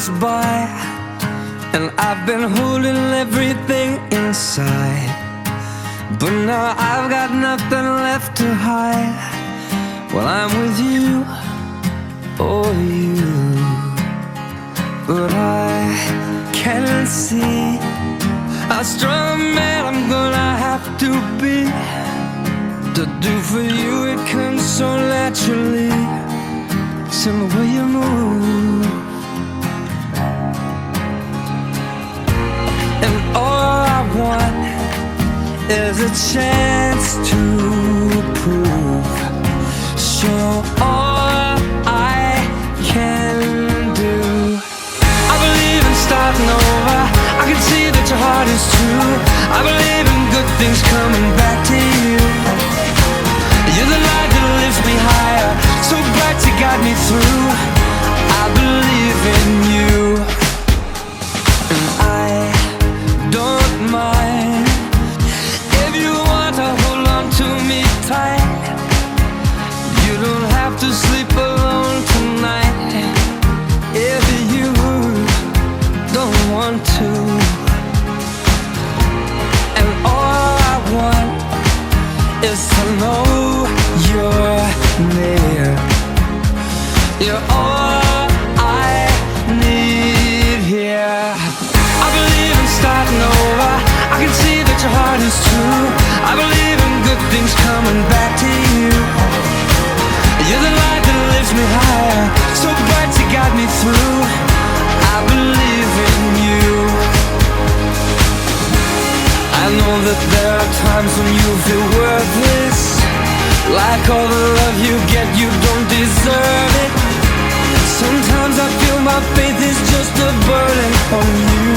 goes by, and I've been holding everything inside, but now I've got nothing left to hide. Well, I'm with you, oh you, but I can't see how strong a man I'm gonna have to be to do for you. It comes so naturally, it's in the way you move. And all I want is a chance to prove, show all I can do. I believe in starting over, I can see that your heart is true. I believe in good things coming back to you. You're the light that lifts me higher, so bright you got me through. I believe in you, and I don't mind if you want to hold on to me tight. You don't have to sleep alone tonight if you don't want to. And all I want is to know you're near. You're all I need here. I believe in starting over, I can see that your heart is true. I believe in good things coming back to you. You're the light that lifts me higher, so bright you got me through. I believe in you. I know that there are times when you feel worthless, like all the love you get you don't deserve it. Sometimes I feel my faith is just a burden on you.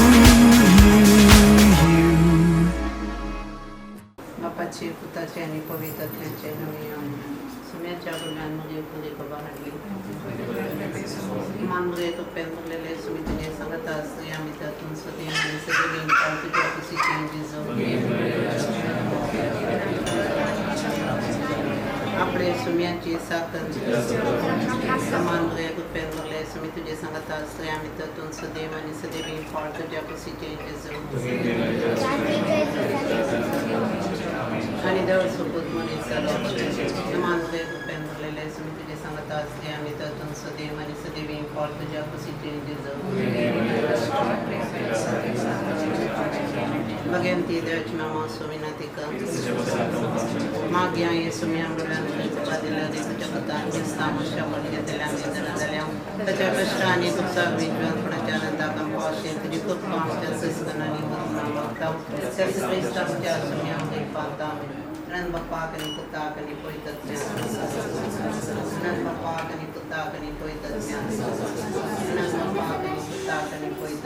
बापाचे, पुताचे आणि पवित्रात्म्याचे नावे आमेन. सुम्याच्या गुणांमध्ये पुढे कबाडली मानले तो पेंदलेले सुमितने सांगत असते आम्ही त्यातून सदैव आणि सदैव तुझ्या खुशीची आपले सुम्याची साखर मानले तो पेंदले सुमी तुझे सांगत असते आम्ही त्यातून सदैव आणि सदैव फळ तुझ्या खुशीची आणि देव सोबत मनीचा मानले तो पेंदलेले सुमी तुझे सांगत असते आम्ही त्यातून सदैव आणि सदैव फळ तुझ्या खुशीची Bagianti Deus Mama Sominatica Magia e Sumiam Padilla di Pachatan, Stamo Shamolia de Lamia, Pachapashani to Savage, Prajanata, Compassion, the good conscience, Sistanani, Mama, Sesame Stuff, Jasmiam, the Pantam, Ranba Park and Putak and Poeta, Ranba Park and Putak and Poeta, Ranba Park and Putak and Poeta,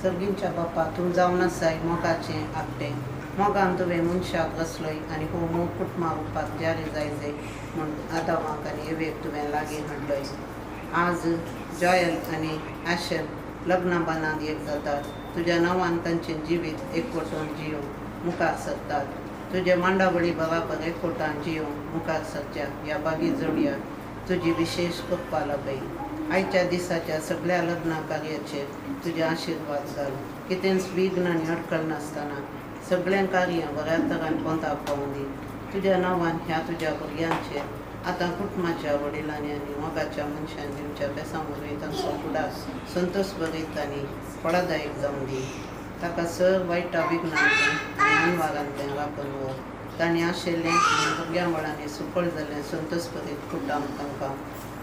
सर्गींच्या बाप्पा तूं जावन आसाय मोगाचे आपटे मोगान तुवें मनशाक घसलोय आनी हो मुकुट मागोवपाक जारी जायजे म्हूण आदामाक आनी एवेक तुवें लागीं हाडलोय. आज जॉयल आनी ॲशर लग्ना बांदांत एक जातात. तुज्या नांवान तांचें जिवीत एकवटून जियोंक मुखार सरतात. तुजे मांडावळी बराबर एकवटान जियोंक मुखार सरच्या ह्या बागी जोडयाक तुजी विशेष कृपा लाभय. आयच्या दिसाच्या सगळ्या लग्ना कार्याचेर तुजे आशिर्वाद घाल. कितेंच विघ्न आनी अडखळ नासतना सगळ्यां कार्यां बऱ्या तरान पोंता पावून दी. तुज्या नांवान ह्या तुज्या भुरग्यांचेर आतां कुटुंबाच्या वडिलांनी आनी मोगाच्या मनशांनी दिवच्या बेसांवरवी तांचो फुडार संतोश भरीत आनी फळदायक जावन दी. ताका सर वायटा विघ्नांतलें आनी अनवारांतलें राखून व्हर. तांणी आशिल्लें आनी भुरग्यां वळांनी सुफळ जाल्लें संतोश भरीत कुटाम तांकां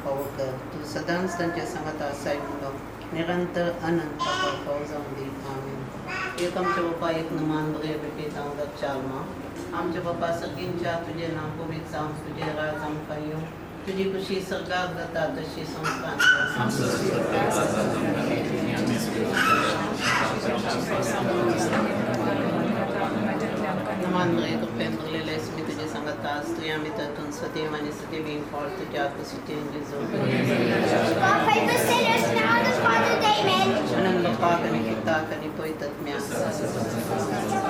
फावो कर. तूं सदांच तांचे सांगता आसाय म्हणून निरंतर आनंद ताका फावो जावन दी. आमीन. एक आमचे बापा एक मान बरे बेटी जावं चालमा. आमचे बापा सगळींच्या तुझे नांव पवित्र जावं, तुझे राज आमकां येवं. तुजी खुशी सरकार जाता तशी संस्कार मान बरे तो पेंदलेले मी तुझे सांग Gatas, tu iam itatun sa timan sa tibing fall to Jaco City in Rizal. Papai Basilius now the Father Damon. Anang lapakan ni kita kanipo itat miya.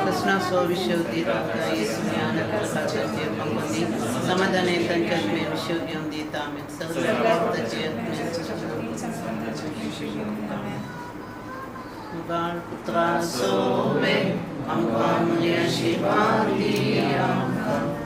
Tas na so visyo dito ka Yesu niya nagkakatan niya pangkundi. Sama danetan ka may visyo yung dito amin. Sa lalakta niya Bar putra sobe, amvam yashivati amvam.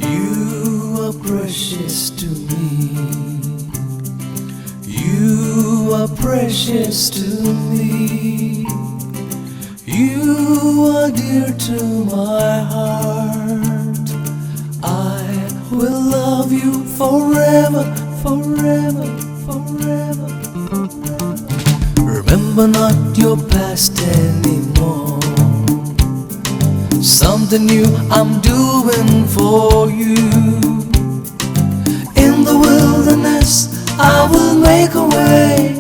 You are precious to me. You are precious to me. You are dear to my heart. I will love you forever, forever, forever, forever. Remember not your past anymore. Something new I'm doing for you. In the wilderness I will make a way.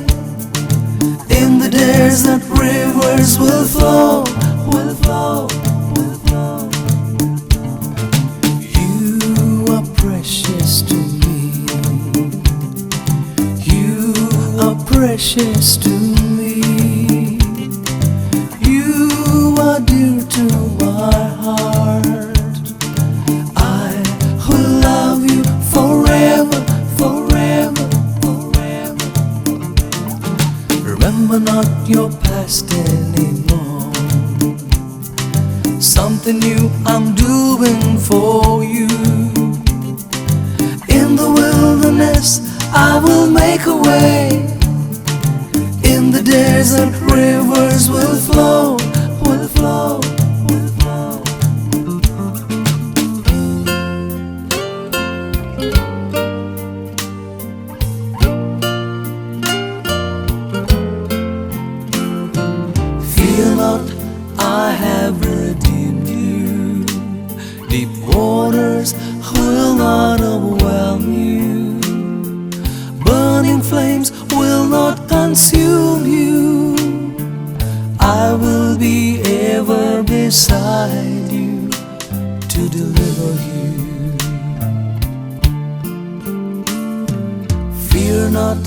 In the desert rivers will flow, will flow, will flow. You are precious to me. You are precious to me. You are dear to my heart. I will love you forever, forever, forever. Remember not your past anymore. Something new I'm doing for you. In the wilderness I will make a way. In the desert rivers will flow, will flow, will flow. Fear not, I have redeemed you. Deep waters will not overwhelm you. Burning flames will not consume you. I will be ever beside you to deliver you. Fear not,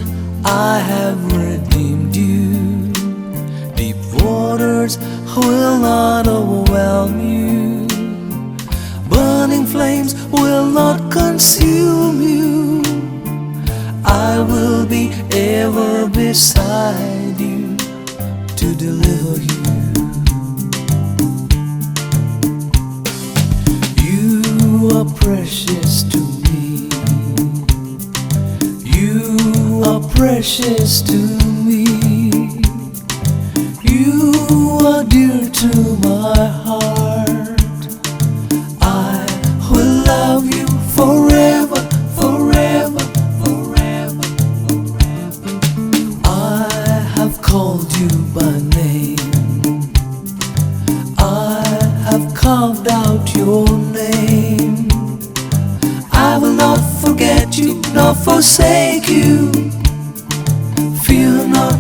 I have redeemed you. Deep waters will not overwhelm you. Burning flames will not consume you. I will be ever beside you to deliver you. You are precious to me. You are precious to me. You are dear to my heart. I will love you forever, forever, forever, forever. I have called you by name. I have carved out your name. I will not forget you nor forsake you. Fear not,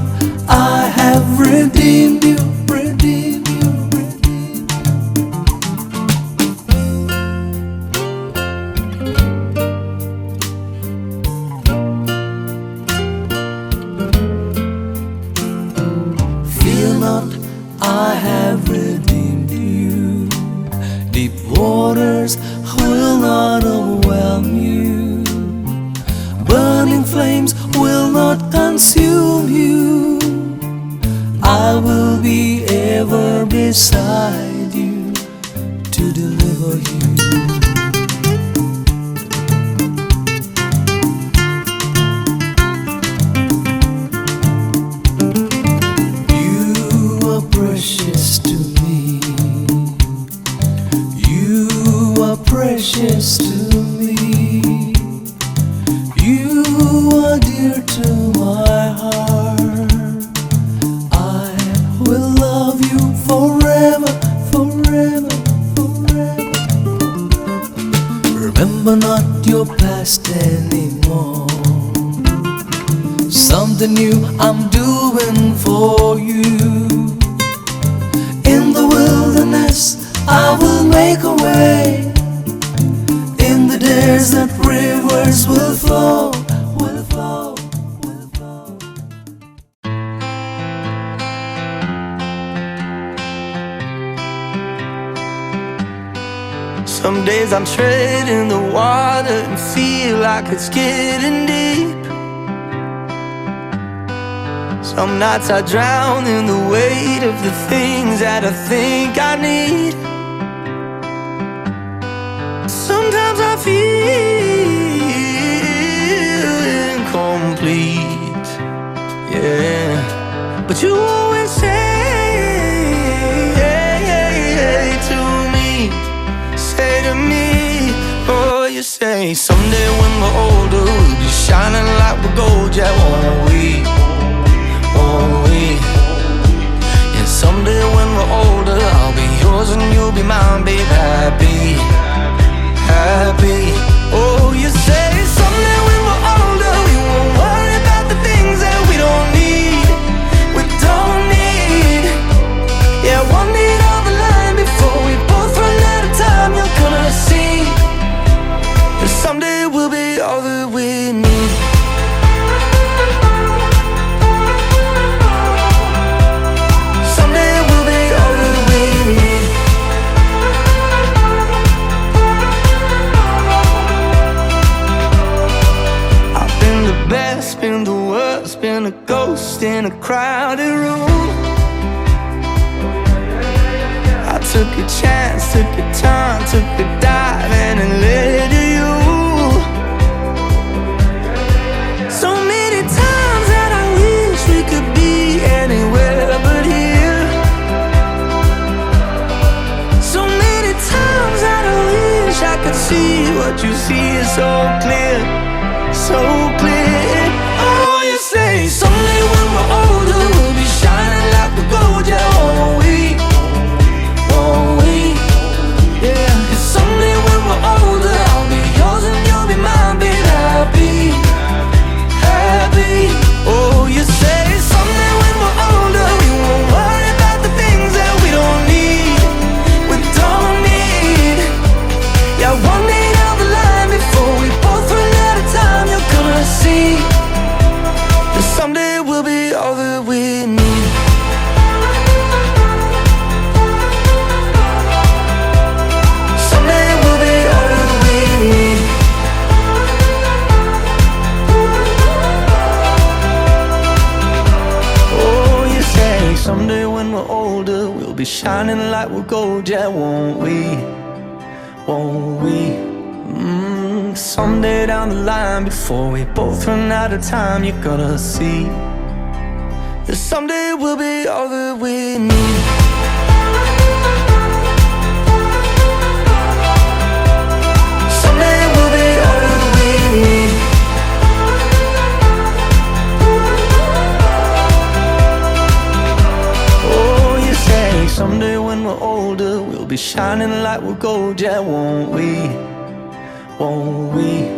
I have redeemed you, redeemed you, redeemed you. Fear not, I have redeemed you. Deep waters will not overwhelm you. Burning flames will not consume you. I will be ever beside you to deliver you. You are precious to me. You are precious to me. You are dear to my heart. I will love you forever, Something new I'm doing for you. In the wilderness I will make a way. In the desert rivers will flow, will flow, will flow. Some days I'm treading the water and feel like it's getting deep. Some nights I drown in the weight of the things that I think I need. Sometimes I feel incomplete, yeah. But you always say to me, oh, you say someday when we're older we'll be shining like we're gold, yeah, won't we? Won't we? And someday when we're older I'll be yours and you'll be mine, babe, happy, happy. Oh, you say someday when we're older we won't worry about the things that we don't need, we don't need. Yeah, one need on the line before we both run out of time. You're gonna see that someday we'll be all that we need. Someday we'll be all that we need. I've been the best, been the worst, been a ghost in a crowded room. I took a chance, took a turn, took a dive and it led to you. So many times that I wish we could be anywhere but here. So many times that I wish I could see what you see is so clear, so clear. Oh, you say someday when we're older we'll be shining like we're gold, yeah, won't we? Won't we? Yeah. And someday when we're older I'll be yours and you'll be mine, babe, happy, happy. Oh, you say someday when we're older we won't worry about the things that we don't need, we don't need. Yeah, one day down the line before we both run out of time, you're gonna see that someday we'll be all that we need. Someday we'll be all that we need. Oh, you say someday when we're older we'll be shining like we're gold, yeah, won't we? Won't we? Someday down the line before we both run out of time, you're gonna see that someday we'll be all that we need. Someday we'll be all that we need. Oh, you say someday when we're older we'll be shining like we're gold, yeah, won't we? Won't we?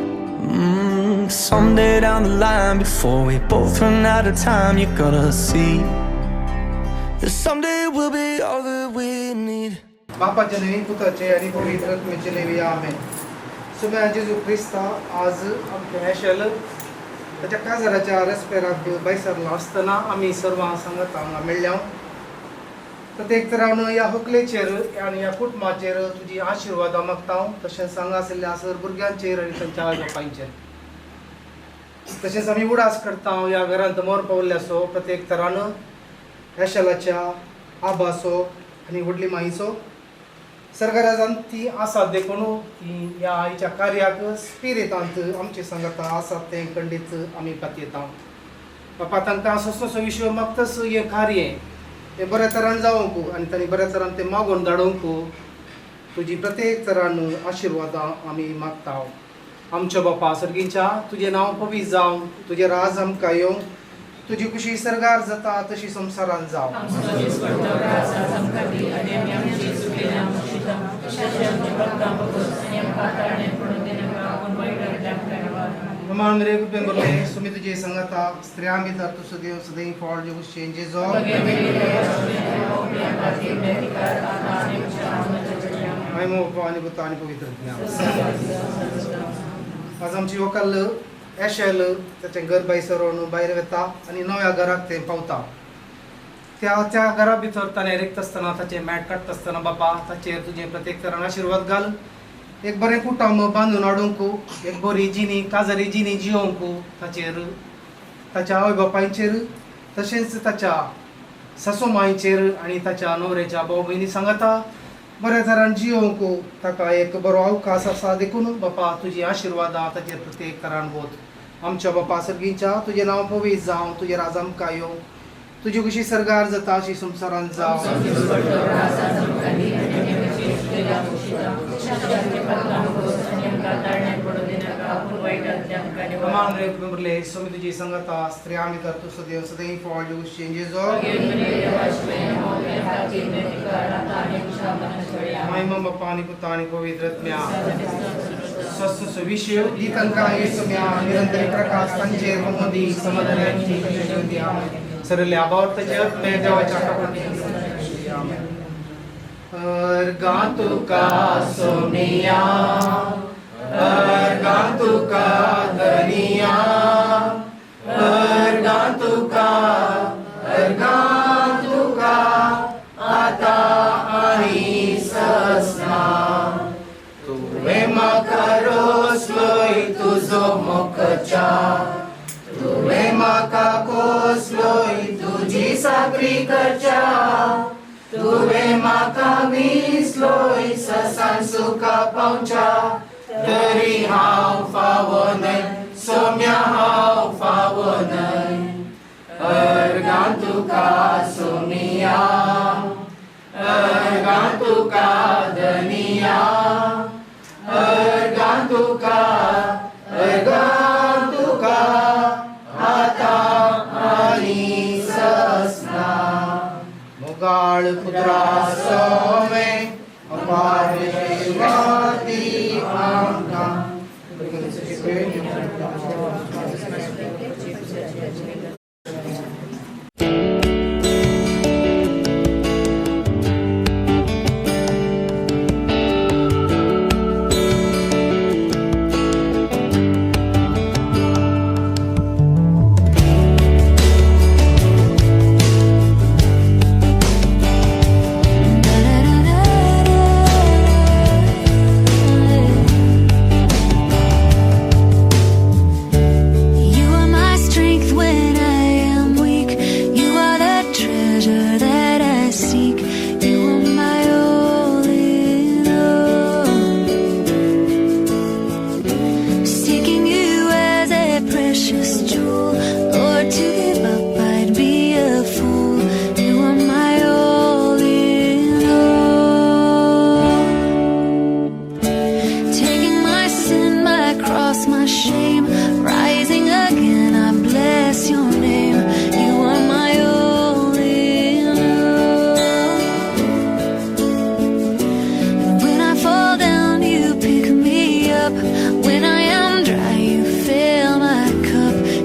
Someday down the line before we both run out of time, you're gonna see that someday we'll be all that we need. बापाच्या नेहमी पुताचे आणि पवित्र आत्म्याचे नेहमी आमेन. सुम्या जेजू Crysta आज आमच्या हॅशल त्याच्या काजाराच्या रस्पेराक बैसरला असतना आम्ही सर्व सांगत हांगा मेळ्या. प्रत्येक तरावन ह्या हकलेचेर आनी ह्या कुटुंबाचेर तुजी आशिर्वादा मागता. तशेंच हांगा आशिल्ल्या सर भुरग्यांचेर आनी तांच्या आवय बापायचेर. तशेंच आमी उडास करता ह्या घरांत मोर पावल्ल्याचो प्रत्येक तरान हॅशलाच्या आबाचो आनी व्हडली माईचो. सर्गराजांत ती आसात देखून ती ह्या आईच्या कार्याक स्पिरितांत आमचे सांगता आसात तें खंडीत आमी पातयेता. बापा तांकां असो विश्व मागतास हें कार्य तें बऱ्या तरान जावंक आनी तांणी बऱ्या तरान तें मागून धाडूंक तुजी प्रत्येक तरान आशिर्वादां आमी मागता. आमच्या बापा सर्गींच्या तुजें नांव पवित्र जावं, तुजें राज आमकां येवं, तुजी कुशी सर्गार जाता तशी संवसारांत जावं. Aman mereka pemberle sumi tuji sangata stri ami tartu sudio sudai for jogus changes of Maimo pani butani pavitra आज आमची वकाल एशेल त्याचे घर बायसरून भायर वेता आणि नव्या घराक ते पावता त्या घरा भितर ताणें रेखत आसतना ताचे मॅट काडटा आसतना बापा ताचेर तुजें प्रत्येक तरान आशिर्वाद घाल एक बरें कुटुंब बांदून हाडूंक एक बरी जिणी काजारी जिणी जियोंक ताचेर ताच्या आवय बापायचेर तशेंच ताच्या सासू मांयचेर आनी ताच्या न्हवरेच्या भाव भयणी सांगाता बऱ्या तरान जियोंक ताका एक बरो अवकाश आसा देखून बापा तुजी आशिर्वादां ताचेर प्रत्येक तरान वत आमच्या बापा सर्गींच्या तुजें नांव पवित्र जावं तुजें राज आमकां येवं तुजी कशी सरगार जाता अशी संवसारांत जावं Aman mereka pemberle sumi tuji sangata stri ami tartu sudio sudai for jogus changes of Maimo bapani putani pavitratmya Swastu suvishu ditanka yesumya nirantari prakash tanche mamodi samadhanyanchi jyotya Sarale abavat jayat me devacha kapati Amen Argatuka somniya Argatuka daniya Argatuka ata ani sasna Tuve makaros loi tuzo mokcha Tuve makakos loi tuji sakri karcha Tuve makamis loi sasan suka paucha Dari hau fawonai, somya hau fawonai Argantuka somia, argantuka daniya Argantuka ata ani sasna Mugal putra some Aparishwati Amka When I am dry, you fill my cup.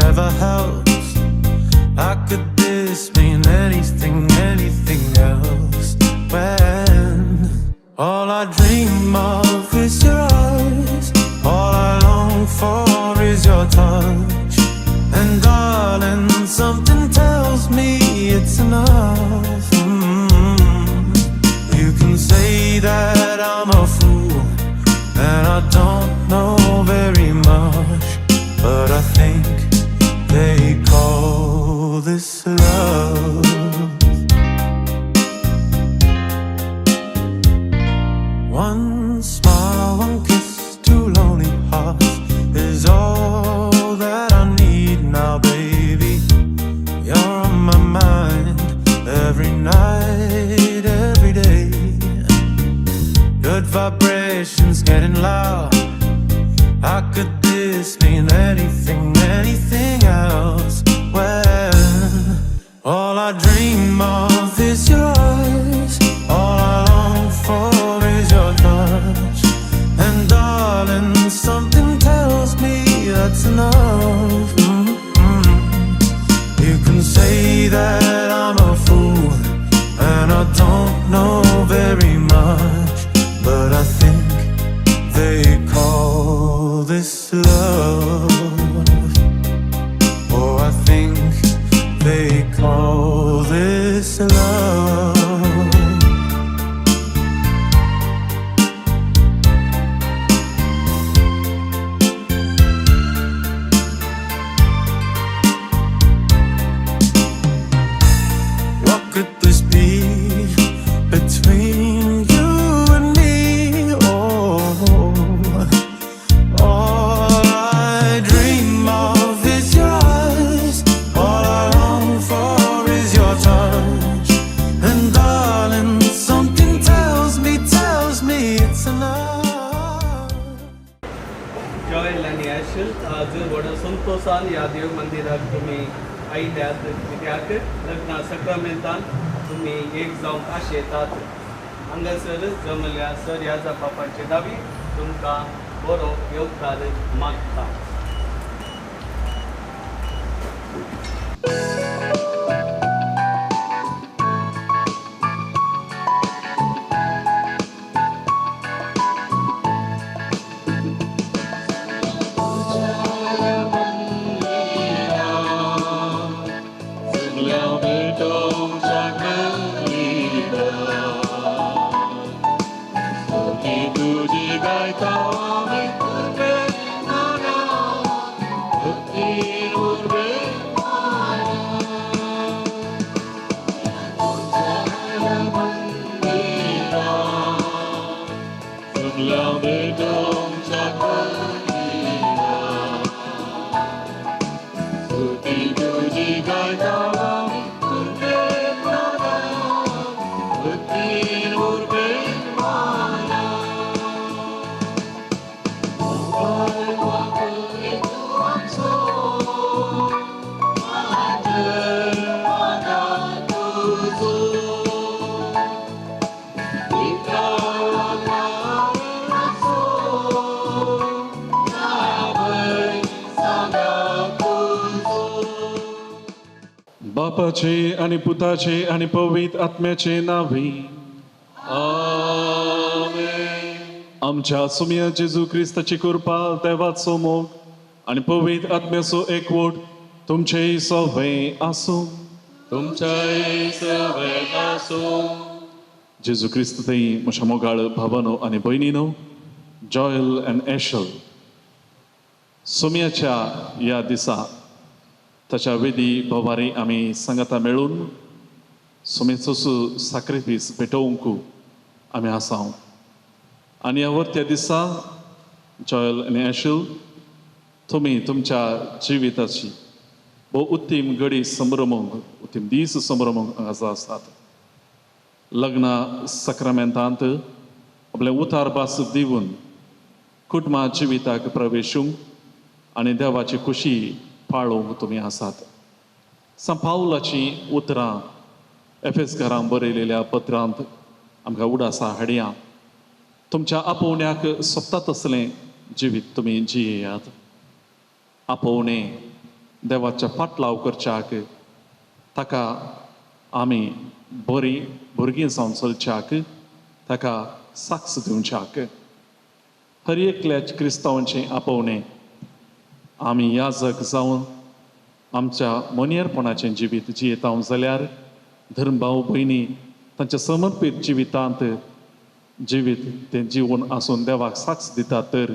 never helps. How could this mean anything, anything else? When all I dream of is your eyes, all I long for is your touch. And darling, something tells me it's enough. You can say that I'm a fool and I don't know very much, but I think they call this love. One smile, one kiss, two lonely hearts is all that I need now, baby. You're on my mind every night, every day. Good vibrations getting loud. How could this mean anything, anything else? When all I dream of is your eyes, all I long for is your touch. And darling, something tells me that's enough. You can say that I'm a fool and I don't know very much, but I think they call this love. Oh, I think they call this love. What could this be between you and me? Oh, all I dream of is your eyes, all I long for is your touch. And darling, something tells me it's enough. Joel आणि ॲशल आज व्हड संतोषान ह्या देव मंदिराक तुम्ही आयल्यात, कित्याक लग्ना सक्रामेंतान तुम्ही एक जावन आशेतात. हांगासर जमल्यासर ह्या बापाची दावी तुमकां बरो येवकार मागता. बापाचे आणि पुताचे आणि पवित्र आत्म्याचे नावे आमेन. आमच्या सुमिया जेजू ख्रिस्ताची कृपा, देवाचो मोग आणि पवित्र आत्म्याचो एकवट तुमचे सवय आसूं. तुमचे सवय आसूं. जेजू ख्रिस्त थंय म्हज्या मोगाळ भावानो आनी भयणीनो, जॉयल अँड ॲशल, सुमियाच्या ह्या दिसा ताच्या वेदी भोवारी आमी सांगाता मेळून सुमेचो सॅक्रिफीस भेटोवंक आमी आसाव. आनी ह्या वर्त्या दिसा जॉयल आनी ॲशल, तुमी तुमच्या जिविताची भोव उत्तीम घडी संभ्रमूंक, उत्तीम दीस संभ्रमूंक हांगासर आसात. लग्ना सक्रामेंतांत आपलें उतारपास दिवन कुटुंबा जिविताक प्रवेशूंक आनी देवाची खुशी पाळोवंक तुमी आसात. पावलाची उतरां एफेसकारांक बरयलेल्या पत्रांत आमकां उडासा हाडया. तुमच्या आपोवण्याक सोबता तसलें जिवीत तुमी जियेयात. आपोवणें देवाच्या फाटलाव करच्याक ताका आमी बरी भुरगीं जावन चलच्याक ताका साक्ष दिवच्याक हर एकल्याच क्रिस्तांवांचें आपोवणें आमी याजक जावन आमच्या मनियरपणाचें जिवीत जियेता जाल्यार धर्म भाव भयणी तांच्या समर्पीत जिवितांत जिवीत तें जीवन आसून देवाक साक्ष दिता तर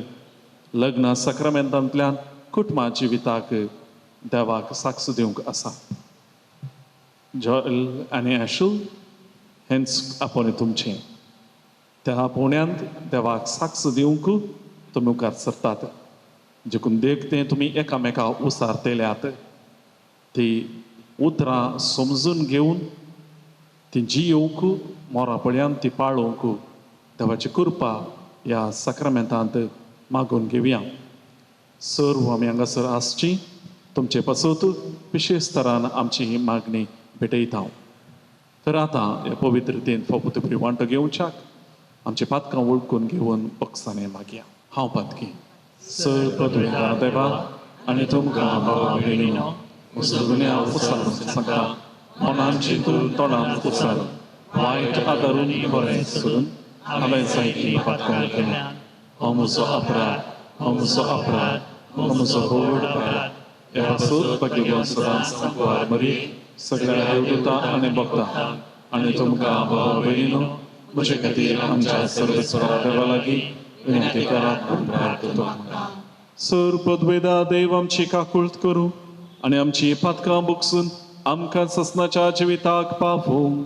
लग्ना सक्रामेंतांतल्यान कुटुंबा जिविताक देवाक साक्ष दिवंक आसा. जॉयल आनी ॲशल हेंच आपोवणें तुमचें. त्या आपोवण्यांत देवाक साक्ष दिवंक तुमी मुखार सरतात. देखून देखते तुमी एकामेकाक उसारतेल्यात ती उतरां समजून घेवन ती जियोवंक मोरापळ्यांत ती पाळोवंक देवाची कृपा ह्या सक्रामेंतांत मागून घेवया. सर्व आमी हांगासर आसची तुमचे पासत विशेष तरान आमची ही मागणी भेटयता. तर आतां हे पवित्रतेन फकत बरी वांटो घेवच्याक आमचे पातकां वळखून घेवन बक्षाने मागया. हांव पातकी सर पदवेदा देवा आनी तुमकां भावा भयणीनो मुसलमान्या उसार सांगता मनान चिंतून तोंडान उसार वायट आदारून बरें करून हांवें जायतीं पातकां केल्यात. हो म्हजो अपराध हो म्हजो अपराध हो म्हजो व्हड अपराध. ह्या पासत भाग्यवान सदांच सांगवार मरी सगळ्या देवदूतां आनी भक्तां आनी तुमकां भावा भयणीनो म्हजे खातीर आमच्या सर्वेस्परा देवा लागीं विनंती करात म्हूण प्रार्थना. सर पदवेदा देव आमची काकुळट करूं आनी आमची पातकां बगसून आमकां ससनाच्या जिविताक पावूं.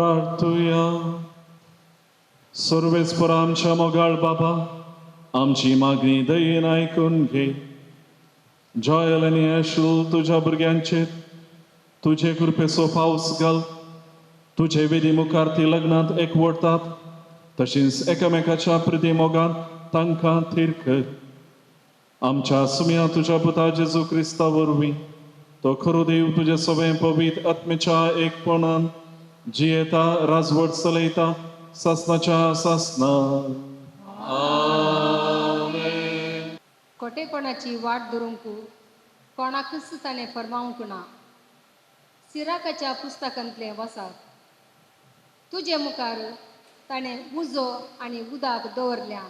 प्रार्थुया. सर्वेस्पर आमच्या मोगाळ बाबा, आमची मागणी दयेन ऐकून घे. जॉयल आनी ॲशल तुझ्या भुरग्यांचेर तुझे कृपेचो पावस घाल. तुझे विधी मुखार ती लग्नात एकवटतात, तशीच एकामेकाच्या प्रिती मोगान तांकां थीर कर. आमच्या सुम्या तुझ्या पुता जेजू क्रिस्ता वरवीं तो खरो देव तुझे सगळे पवित्र आत्मेच्या एकपणान जियेता, राजवट चलयता सासनाच्या सासना. आमेन. खोटेपणाची वाट धरूंक कोणाकच ताणें फरमावंक ना. सिराकाच्या पुस्तकांतले वसात तुजे मुखार ताणें उजो आनी उदक दवरल्या.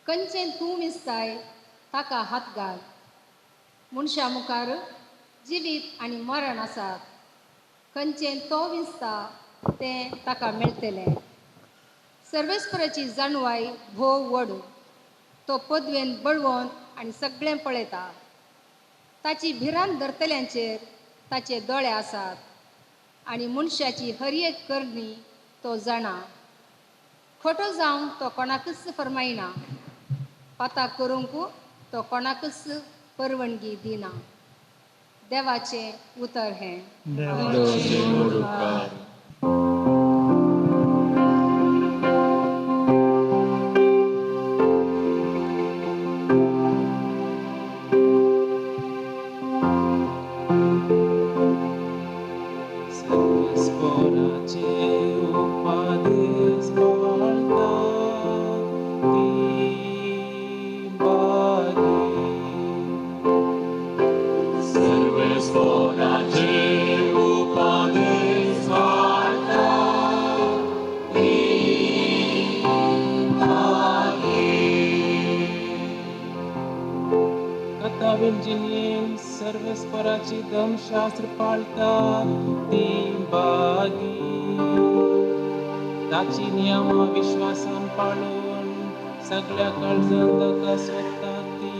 खंयचें तूं विस्ताय ताका हात घाल. मनशा मुखार जिवीत आनी मरण आसात. खंयचें तो विस्ता तें ताका मेळटलें. सर्वेस्पराची जाणवाय भोव व्हड. तो पदवेन बळवोन आनी सगळें पळयता. ताची भिरांत धरतल्यांचेर ताचे दोळे आसात आनी मनशाची हर एक करणी तो जाणा. खोटो जावन तो कोणाकच फरमायना. पाताक करूंक तो कोणाकच परवानगी दिना. देवाचें उतर हें. सर्वेस्पराची धर्मशास्त्र पाळता ती बागी. ताची नियमा विश्वासान पाळून सगळ्या काळजान ताका सोदता ती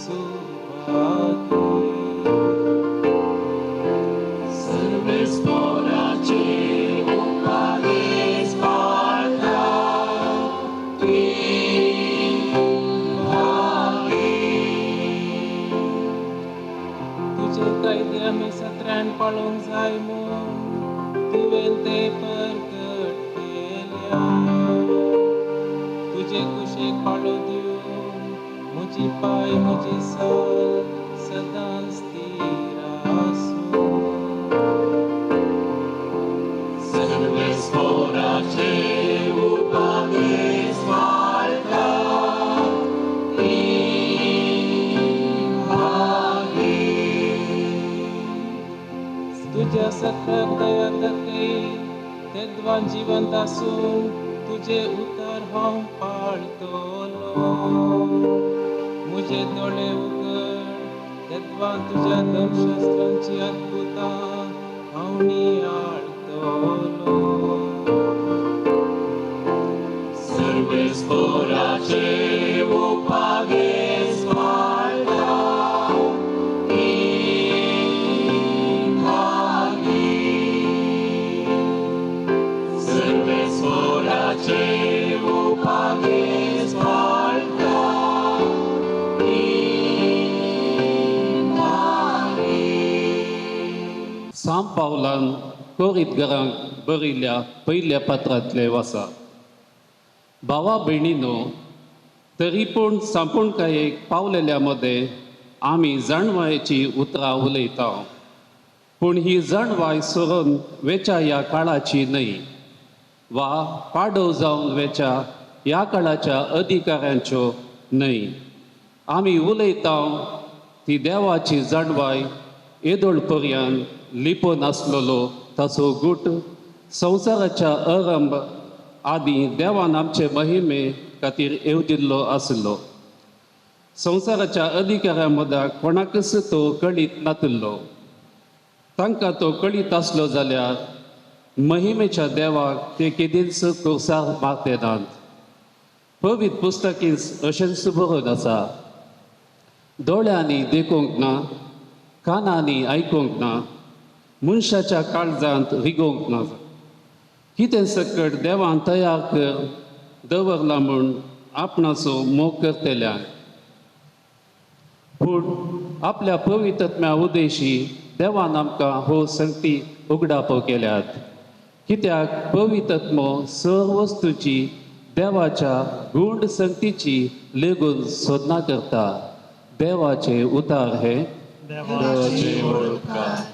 सुभागी. सर्वेस्पराची उपादेश पाळता ती कायदे आमी सत्र्यान पाळूंक जाय म्हूण तुवें ते परगट केल्या. तुजे कुशेक पाळो दिवन म्हजी पांय म्हजी साल सदांच स्थिर आसूं. सर्वेस्पराचे उपादेश पाळता तुझ्या सत्राक दया दाखय. तेद्वान जिवंत आसून तुझे उतार हांव पाळटलो. म्हजे दोळे उगड. तेद्वान तुझ्या धर्मशास्त्रांची अद्भुतां हांव नियाळटलो. सर्वेस्पराचे उपादेश पाळटा सांब पावलान कोरीतगरांक बरयल्या पयल्या पत्रांतले वसा. भावा भयणीनो, तरी पूण सांपुणकायेक पावलेल्या मदें आमी जाणवायेची उतरां उलयता. पूण ही जाणवाय सरून वेच्या ह्या काळाची न्हय, वा पाडव जावन वेच्या ह्या काळाच्या अधिकाऱ्यांच्यो न्हय. आमी उलयता ती देवाची जाणवाय येदोळपर्यंत लिपोन आसलेलो ताचो गूट संवसाराच्या आरंभ आदी देवान आमचे महिमे खातीर येवदिल्लो आसलो. संवसाराच्या अधिकाऱ्यां मदां कोणाकच तो कळीत नासलो. तांकां तो कळीत आसलो जाल्यार महिमेच्या देवाक ते केदींच कुर्सार मारते नात. पवित्र पुस्तकींत अशेंच बरोवन आसा, दोळ्यांनी देखूंक ना, कानांनी आयकूंक ना, मनशाच्या काळजांत रिगोवंक ना, कितें सकट देवान तयार कर दवरला म्हूण आपणाचो मोग करतल्यांक. पूण आपल्या पवित्रत्म्या उद्देशी देवान आमकां हो संगती उगडापो केल्यात. कित्याक पवित्रत्मो सर्व वस्तूची देवाच्या गूढ संगतीची लेगून सोदना करता. देवाचे उतार हे देवाचे वळखार.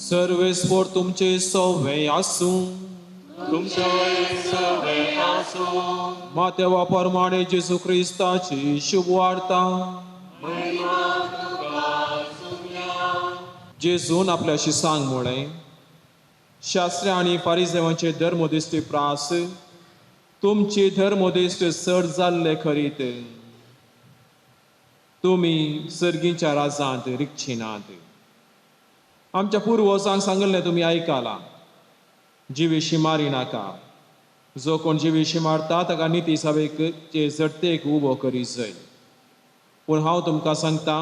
सर्वेस्पोर तुमचे सवे आसूं. मातेवा प्रमाणे जेजू क्रिस्ताची शुभ वार्ता. जेजून आपल्या शिसांक म्हळें, शास्त्री आनी फारिसेवांचे धर्मोदिश्टी प्रास, तुमचे धर्मोदिश्ट चड जाल्ले खरीत, तुमी सर्गीच्या राजांत रिक्षिनात. आमच्या पुर्वजांक सांगलें तुमी आयकलां, जिवीशी मारी नाका. जो कोण जिवीशी मारता ताका निती सभेचे जडतेक उबो करी जाय. पूण हांव तुमकां सांगता,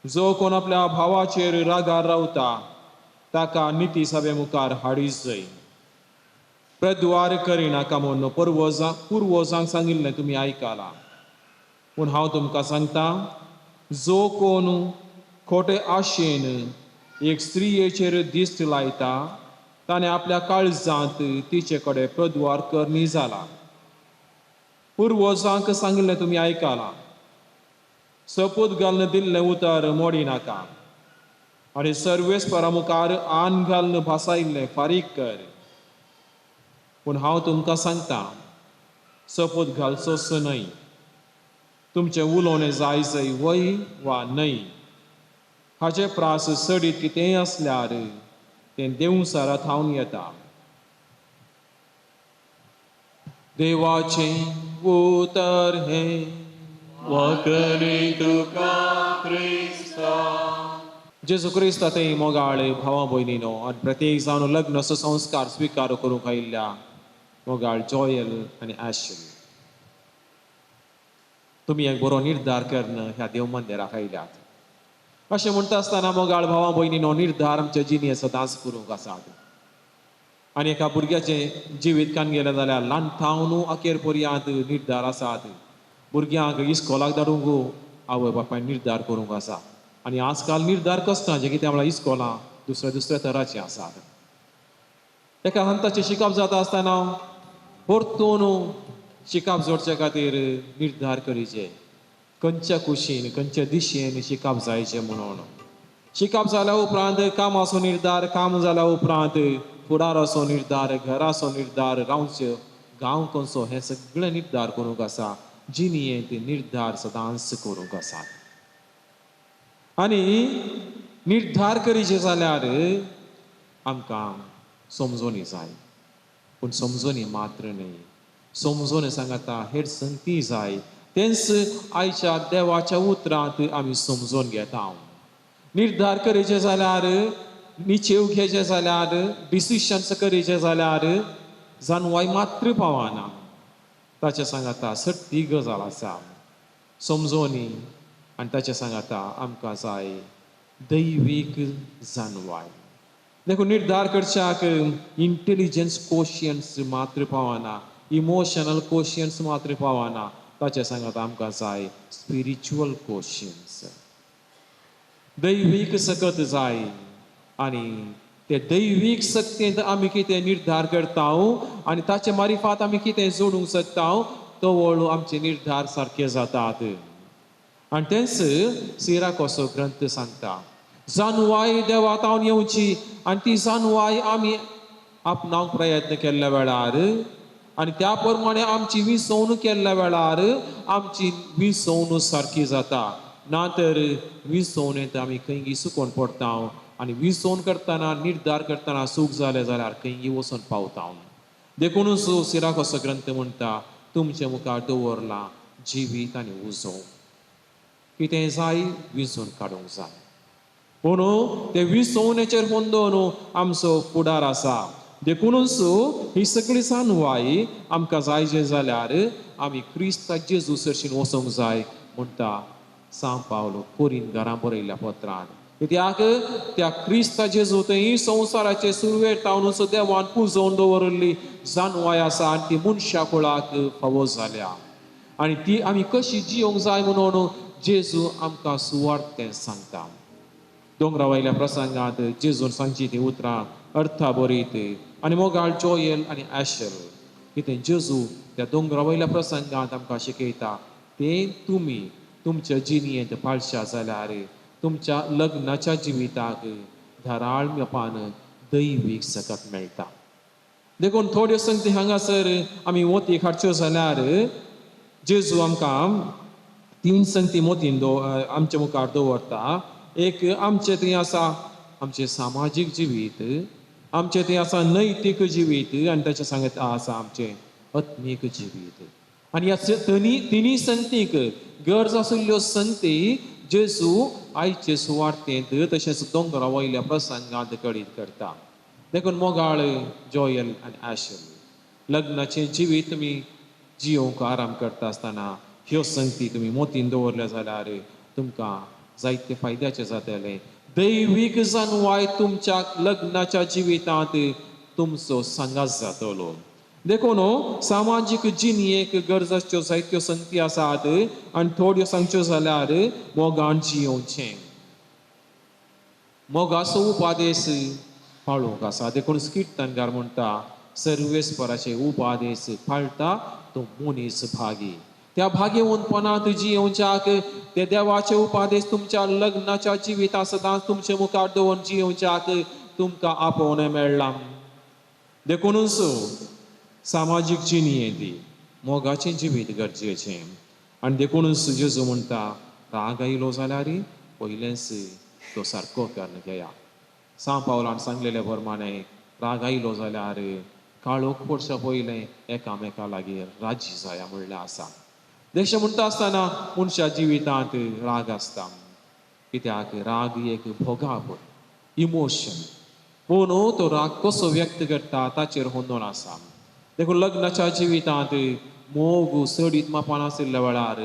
जो कोण आपल्या भावाचेर रागार रावता ताका निती सभे मुखार हाडी जाय. प्रद्वार करिनाका म्हूण पुर्वजांक सांगिल्लें तुमी आयकलां. पूण हांव तुमकां सांगता, जो कोण खोटे आशेन एक स्त्रियेचेर दिश्ट लायता ताणें आपल्या काळजांत तिचे कडेन प्रद्वार करणी जाला. पुर्वजांक सांगिल्लें तुमी आयकलां, सपूत घालून दिल्लें उतर मोडी नाका आनी सर्वेस्परा मुखार आन घालून भासायिल्लें फारीक कर. पूण हांव तुमकां सांगता, सपूत घालचोच न्हय. तुमचें उलोवणें जाय वय वा न्हय, हाचे प्रास सडीत कितेंय असल्यार तें देवसारा थावन येता. देवाचें उतर हें जेजू क्रिस्त ते मोगाळ भावा भयणीनो आनी प्रत्येक जावन लग्नाचो संस्कार स्विकार करूंक आयिल्ल्या मोगाळ जॉयल आनी ॲशल, तुमी एक बरो निर्धार करून ह्या देव मंदिराक आयल्यात. अशें म्हणटा आसतना मोगाळ भावा भयणीनो, निर्धार आमच्या जिणेंत सदांच करूंक आसात. आनी एका भुरग्याचें जिवीत कान गेलें जाल्यार ल्हानथावन अखेर पर्यंत निर्धार आसात. भुरग्यांक इस्कॉलाक धाडूंक आवय बापायन निर्धार करूंक आसा. आनी आजकाल निर्धार कसताचे, कित्याक म्हळ्यार इस्कॉलां दुसऱ्या तराची आसात. एका हंताचें शिकप जाता आसतना परतून शिकप जोडचे खातीर निर्धार करीचे, खंयच्या कुशीन खंयच्या दिशेन शिकप जायचें म्हणून. शिकप जाल्या उपरांत कामाचो निर्धार, काम जाल्या उपरांत फुडाराचो निर्धार, घराचो निर्धार, रावचो गांव खंयचो, हे सगळे निर्धार करूंक आसा. जिणेंत निर्धार सदांच करूंक आसात. आनी निर्धार करीचे जाल्यार आमकां समजोनी जाय. पूण समजोनी मात्र न्हय, समजोन सांगता हेर संगती जाय. तेंच आयच्या देवाच्या उतरांत आमी समजोन घेता. निर्धार करीचे जाल्यार, निचेव घेवचे जाल्यार, डिसिशन्स करीचे जाल्यार जानवाय मात्र पावना ताचे सांगाता सट्टी गजाल आसा समजोनी आनी ताचे सांगाता आमकां जाय दैवीक जानवाय देखून निर्धार करच्याक इंटेलिजन्स कोशियन्स मात्र पावना इमोशनल कोशियन्स मात्र पावना ताचे सांगाता आमकां जाय स्पिरिच्युअल कोशियन्स दैवीक सकत जाय आनी ते दैवीक सक्तेंत आमी कितें निर्धार करता आनी ताचे मारिफात आमी कितें जोडूंक शकता तो वळू आमचे निर्धार सारके जातात आनी तेंच सिराकोसो ग्रंथ सांगता जानवाय देवातावन येवची आनी ती जानवाय आमी आपणावंक प्रयत्न केल्ल्या वेळार आनी त्या प्रमाणे आमची विसवणूक केल्ल्या वेळार आमची विसवणूक सारकी जाता ना तर विसवणेंत आमी खंय सुकोवन पडटा आनी विसवण करतना निर्धार करतना चूक जाले जाल्यार खंय वचून पावता देखूनच सिराकोसो ग्रंथ म्हणटा तुमचे मुखार दवरला जिवीत आनी उजो कितें जाय विसवून काडूंक जाय पूण ते विसवणेचेर हुंदोवन आमचो फुडार आसा देखूनच ही सगळी जानवाय आमकां जायचे जाल्यार आमी क्रिस्त जेजू सरशीन वचोंक जाय म्हणटा सांव पावलो कोरीन घरां बरयल्ल्या पत्रांत कित्याक त्या क्रिस्त जेजू ही संवसाराचे सुरवेर तावन देवान पुजोवन दवरली जानवाय आसा आनी ती मनशा कुळाक फावो जाल्या आनी ती आमी कशी जियोंक जाय म्हणून जेजू आमकां सुवार्थ तें सांगता दोंगरा वयल्या प्रसंगांत जेजून सांगची ती उतरां अर्था बरयत आनी मोगाळ जोयल आनी ॲशल कितें जेजू त्या दोंगरा वयल्या प्रसंगांत आमकां शिकयता तें तुमी तुमच्या जिणयेंत पाळशा जाल्यार तुमच्या लग्नाच्या जिविताक धराळ मेपान दैवीक सकत मेळटा देखून थोड्यो संगती हांगासर आमी मोती हाडच्यो जाल्यार जेजू आमकां 3 संगती मोतीन आमचे मुखार दवरता एक आमचे थंय आसा आमचे सामाजीक जिवीत आमचे थंय आसा नैतीक जिवीत आनी ताचे सांगत आसा आमचे आत्मीक जिवीत आनी ह्या तिनी संगतीक गरज आशिल्ल्यो संगती जेजू आयचे सुवार्थेंत तशेंच दोंगरा वयल्या प्रसंगांत घडीत करता देखून मोगाळ जोयल आनी ॲशल लग्नाचें जिवीत तुमी जियोंक आराम करता आसतना ह्यो संगती तुमी मोतीन दवरल्यो जाल्यार तुमकां जायते फायद्याचें जातलें दैवीक जानवाय तुमच्या लग्नाच्या जिवितांत तुमचो सांगात जातलो देखून सामाजीक जिणयेक गरजाच्यो जायत्यो संगती आसात आनी थोड्यो सांगच्यो जाल्यार मोगान जियोवचें मोगाचो उपादेश पाळूंक आसा देखून किर्तनकार म्हणटा सर्वेस्पराचे उपादेश पाळटा तो मनीस भागी त्या भाग्यवंतपणांत जियोवच्याक ते देवाचे उपादेश तुमच्या लग्नाच्या जिविता सदांच तुमचे मुखार दवरून जियोवच्याक तुमकां आपोवणें मेळ्ळां देखूनच सामाजीक जिणयेंत मोगाचें जिवीत गरजेचें आनी देखूनच जेजू म्हणटा राग आयलो जाल्यार पयलेंच तो सारको करून घेया सांव पावलान सांगलेले प्रमाणे राग आयलो जाल्यार काळोख पडच्या पयलें एकामेका लागीं राजी जाया म्हणलें आसा देश म्हणटा आसतना मनशा जिवितांत राग आसता कित्याक राग एक भोगाप इमोशन पूण तो राग कसो व्यक्त करता ताचेर हुंदोन आसा देखून लग्नाच्या जिवितांत मोग सडीत मापान आशिल्ल्या वेळार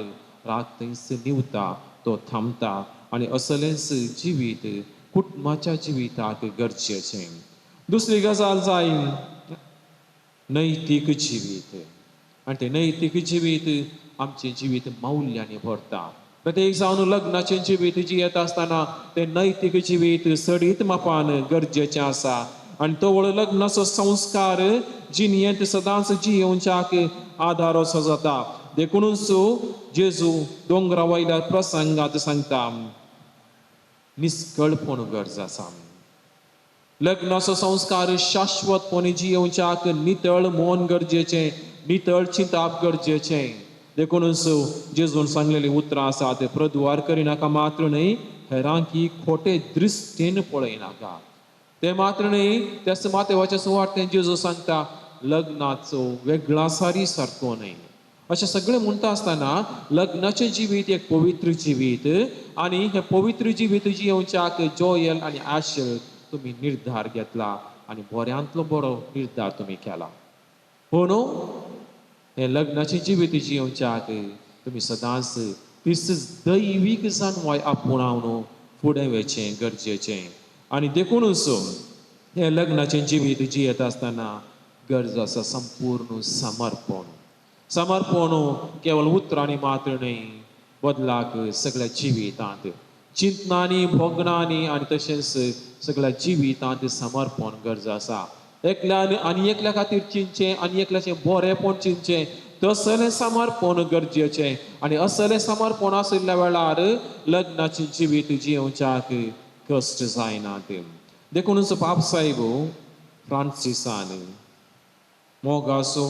राग थंयच निवता तो थांबता आनी असलेंच जिवीत कुटुंबाच्या जिविताक गरजेचें दुसरी गजाल जाय नैतीक जिवीत आनी तें नैतीक जिवीत आमचें जिवीत मौल्यांनी भरता प्रत्येक जावन लग्नाचें जिवीत जियेता आसतना तें नैतीक जिवीत सडीत मापान गरजेचें आसा आनी तो लग्नाचो संस्कार जिणयेंत सदांच जियोवच्याक आदार असो जाता देखूनच जेजू दोंगरा वयल्या प्रसंगांत सांगता निश्कळपण गरज आसा लग्नाचो संस्कार शाश्वतपणे जियोवच्याक नितळ मन गरजेचें नितळ चिंताप गरजेचें देखूनच जेजून सांगलेली उतरां आसात प्रद्वार करिनाका मात्र न्हय हेरांकी खोटे दृश्टेन पळयनाका ते मात्र न्हय त्याच मातेवाच्या सुवार्थेंत जेजू सांगता लग्नाचो वेगळा सारी सारको न्हय अशें सगळें म्हणटा आसतना लग्नाचें जिवीत एक पवित्र जिवीत आनी हें पवित्र जिवीत जियोवच्याक जोयल आनी ॲशल तुमी निर्धार घेतला आनी बऱ्यांतलो बरो निर्धार तुमी केला हो नो हे लग्नाची जिवीत जियोवच्याक तुमी सदांच तीच दैवीक जाणवाय आपुणावन फुडें वचचें गरजेचें आनी देखूनच हे लग्नाचें जिवीत जियेत आसतना गरज आसा संपूर्ण समर्पण केवळ उतरांनी मात्र न्हय बदलाक सगळ्या जिवितांत चिंतनांनी भोगनांनी आनी तशेंच सगळ्या जिवितांत समर्पण गरज आसा एकल्यान आनी एकल्या खातीर चिंतचें आनी एकल्याचें बरेंपण चिंतचें तसलें समर्पण गरजेचें आनी असलें समर्पण आशिल्ल्या वेळार लग्नाचें जिवीत जियोवच्याक कश्ट जायनात देखूनच पाप साहेब फ्रांसिसान मोगासो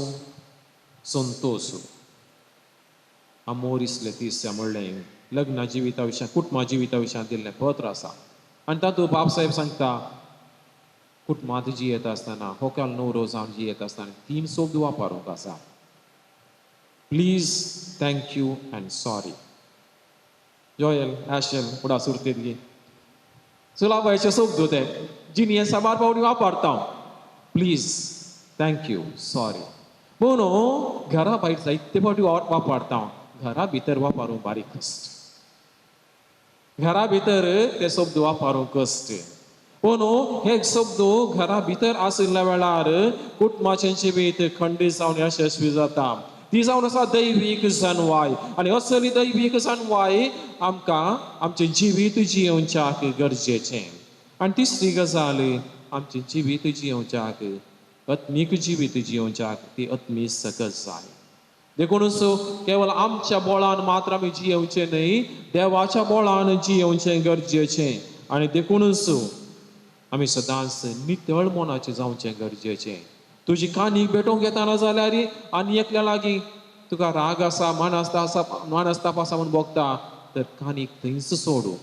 संतोसो आमोरीस लेतिसिया म्हणलें लग्ना जिविता विशयां कुटुंबा जिविता विशयां दिल्लें पत्र आसा आनी तातूंत बाब साहेब सांगता कुटुंबांत जियेत आसतना होकाल न्हवरो जावन जियेत आसतना 3 शब्द वापरूंक आसा please thank you and sorry जोयल ॲशेल फुडा सुरतेत गे सुलाबायचे शब्द ते जिनी हे साबार पावटी वापरता प्लीज थँक यू सॉरी म्हणून घरा भायर जायते फावटी वापरता घरा भितर वापरूंक बारीक कश्ट घरा भितर ते शब्द वापरूंक कश्ट म्हणून हे शब्द घरा भितर आशिल्ल्या वेळार कुटुंबाचें जिवीत खंडीत जावन यशस्वी जाता ती जावन आसा दैवीक जाणवाय आनी असली दैवीक जाणवाय आमकां आमचें जिवीत जियोवच्याक गरजेचें आनी तिसरी गजाल आमचें जिवीत जियोवच्याक आत्मीक जिवीत जियोवच्याक ती आत्मी सकस जाय देखूनच केवळ आमच्या बोळान मात्र आमी जियोवचें न्हय देवाच्या बोळान जियोवचें गरजेचें आनी देखूनच आमी सदांच नितळ मनाचें जावचें गरजेचें तुजी कानीक भेटोवंक येताना जाल्यार आनी एकल्या लागीं तुका राग आसा मानस्ताप आसा म्हूण भोगता तर कानीक थंयच सोडू